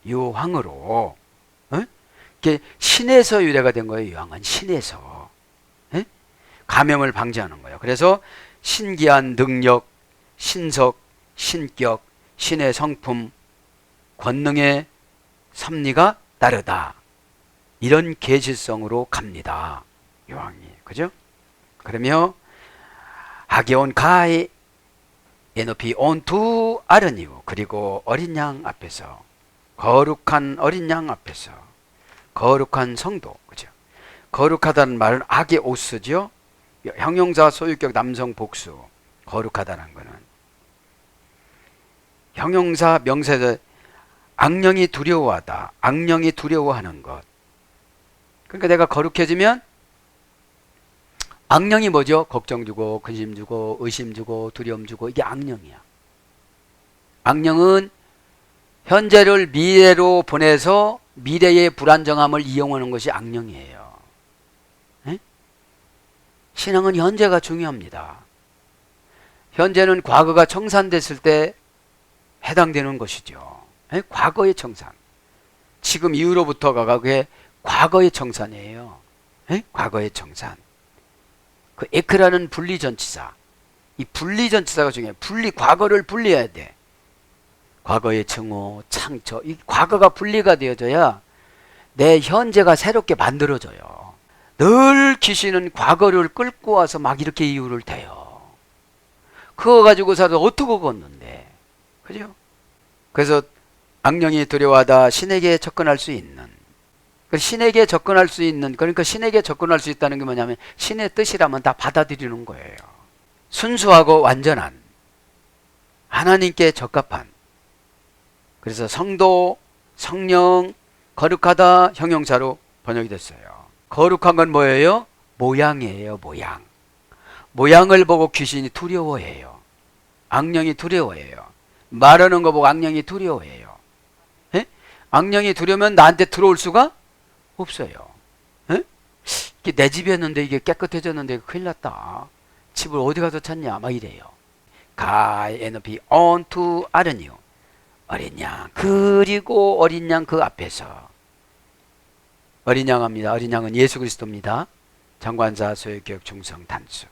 유황으로, 이게 신에서 유래가 된 거예요. 유황은 신에서 감염을 방지하는 거예요. 그래서 신기한 능력, 신석, 신격, 신의 성품, 권능의 섭리가 따르다. 이런 계시성으로 갑니다. 유황이, 그죠? 그러며 하게온 가이 에노피 온 두 아르니우. 그리고 어린 양 앞에서, 거룩한 어린 양 앞에서, 거룩한 성도, 그죠? 거룩하다는 말은 악의 오스죠. 형용사 소유격 남성 복수. 거룩하다는 거는 형용사 명사에서 악령이 두려워하다. 악령이 두려워하는 것. 그러니까 내가 거룩해지면 악령이 뭐죠? 걱정 주고, 근심 주고, 의심 주고, 두려움 주고. 이게 악령이야. 악령은 현재를 미래로 보내서 미래의 불안정함을 이용하는 것이 악령이에요. 에? 신앙은 현재가 중요합니다. 현재는 과거가 청산됐을 때 해당되는 것이죠. 에? 과거의 청산. 지금 이후로부터가 그게 과거의 청산이에요. 에? 과거의 청산. 그 에크라는 분리전치사. 이 분리전치사가 중요해요. 과거를 분리해야 돼. 과거의 증오, 창처, 이 과거가 분리가 되어져야 내 현재가 새롭게 만들어져요. 늘 귀신은 과거를 끌고 와서 막 이렇게 이유를 대요. 그거 가지고 살아 어떻게 걷는데, 그죠? 그래서 악령이 두려워하다. 신에게 접근할 수 있는. 신에게 접근할 수 있는, 그러니까 신에게 접근할 수 있다는 게 뭐냐면 신의 뜻이라면 다 받아들이는 거예요. 순수하고 완전한, 하나님께 적합한. 그래서 성도, 성령, 거룩하다 형용사로 번역이 됐어요. 거룩한 건 뭐예요? 모양이에요. 모양. 모양을 보고 귀신이 두려워해요. 악령이 두려워해요. 말하는 거 보고 악령이 두려워해요. 에? 악령이 두려면 나한테 들어올 수가 없어요. 에? 이게 내 집이었는데 이게 깨끗해졌는데 큰일 났다. 집을 어디 가서 찾냐 막 이래요. God and be unto 아르니요. 어린 양 그리고 어린 양 그 앞에서 어린 양합니다. 어린 양은 예수 그리스도입니다. 정관사 소유교육 충성 단수.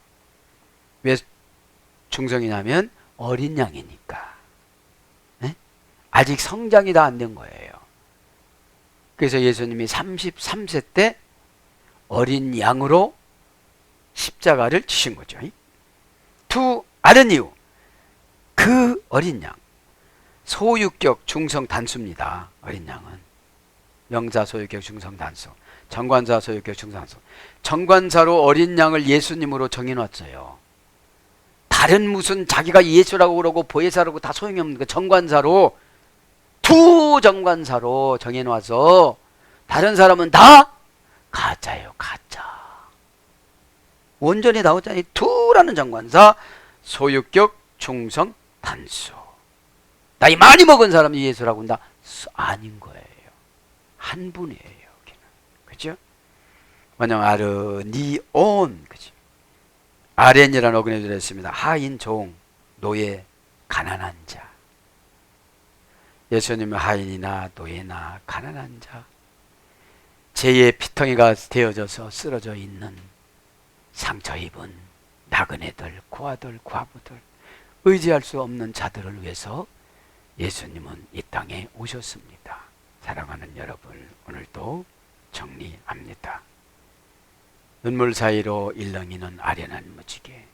왜 충성이냐면 어린 양이니까. 네? 아직 성장이 다 안 된 거예요. 그래서 예수님이 33세 때 어린 양으로 십자가를 지신 거죠. 두 아른 이유 그 어린 양 소유격 충성 단수입니다. 어린 양은 명사 소유격 충성 단수, 정관사 소유격 충성 단수. 정관사로 어린 양을 예수님으로 정해놨어요. 다른 무슨 자기가 예수라고 그러고 보혜사라고 다 소용이 없는 거. 정관사로 두 정관사로 정해놔서 다른 사람은 다 가짜예요. 가짜. 원전이 나오잖아요. 두라는 정관사 소유격 충성 단수. 나이 많이 먹은 사람이 예수라고 한다? 아닌 거예요. 한 분이에요. 여기는. 그죠? 원형 아르니온. 그죠? 아렌이라는 어근에 들어있습니다. 하인 종, 노예, 가난한 자. 예수님은 하인이나 노예나 가난한 자, 죄의 피덩이가 되어져서 쓰러져 있는 상처 입은 나그네들, 고아들, 과부들, 의지할 수 없는 자들을 위해서 예수님은 이 땅에 오셨습니다. 사랑하는 여러분, 오늘도 정리합니다. 눈물 사이로 일렁이는 아련한 무지개.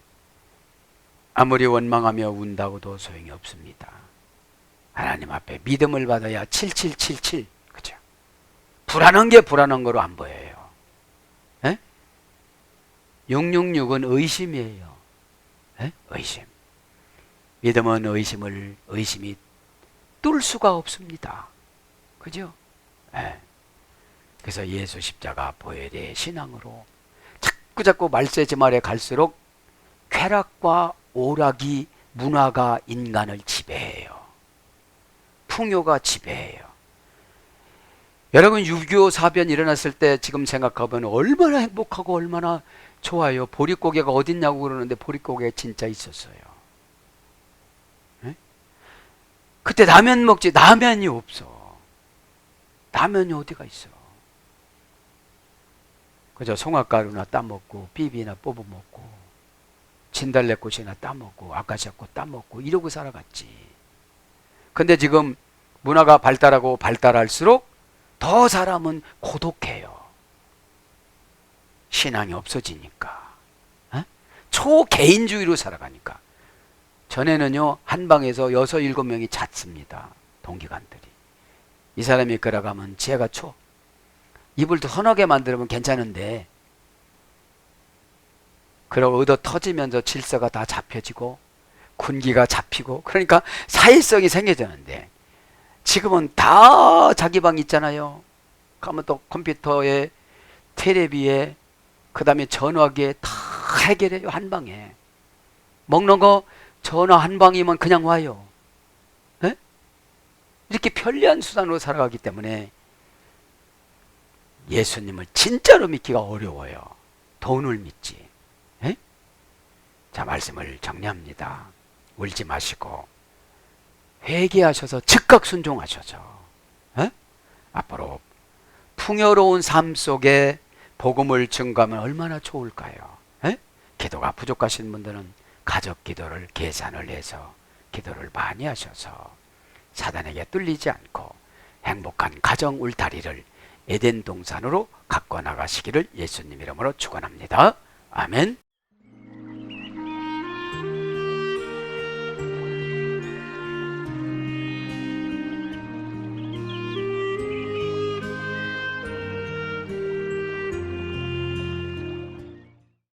아무리 원망하며 운다고도 소용이 없습니다. 하나님 앞에 믿음을 받아야 7777. 그죠? 불안한 게 불안한 거로 안 보여요. 에? 666은 의심이에요. 에? 의심. 믿음은 의심이 뚫을 수가 없습니다. 그죠? 에. 그래서 예수 십자가 보혈의 신앙으로 자꾸 말세지 말에 갈수록 쾌락과 오락이 문화가 인간을 지배해요. 풍요가 지배해요. 여러분 6.25 사변 일어났을 때 지금 생각해보면 얼마나 행복하고 얼마나 좋아요. 보릿고개가 어딨냐고 그러는데 보릿고개가 진짜 있었어요. 네? 그때 라면 먹지. 라면이 없어. 라면이 어디가 있어. 그저 송화가루나 따먹고 비비나 뽑아먹고 진달래꽃이나 따먹고 아카시아꽃 따먹고 이러고 살아갔지. 근데 지금 문화가 발달하고 발달할수록 더 사람은 고독해요. 신앙이 없어지니까. 에? 초개인주의로 살아가니까. 전에는요 한 방에서 6, 7명이 잤습니다. 동기관들이. 이 사람이 걸어가면 지혜가 쳐. 이불도 서너개 만들면 괜찮은데 그러고 얻어 터지면서 질서가 다 잡혀지고 군기가 잡히고 그러니까 사회성이 생겨졌는데 지금은 다 자기 방 있잖아요. 가면 또 컴퓨터에 테레비에 그 다음에 전화기에 다 해결해요. 한 방에. 먹는 거 전화 한 방이면 그냥 와요. 에? 이렇게 편리한 수단으로 살아가기 때문에 예수님을 진짜로 믿기가 어려워요. 돈을 믿지. 에? 자, 말씀을 정리합니다. 울지 마시고 회개하셔서 즉각 순종하셔서 에? 앞으로 풍요로운 삶 속에 복음을 증거하면 얼마나 좋을까요? 에? 기도가 부족하신 분들은 가족 기도를 계산을 해서 기도를 많이 하셔서 사단에게 뚫리지 않고 행복한 가정 울타리를 에덴 동산으로 갖고 나가시기를 예수님 이름으로 축원합니다. 아멘.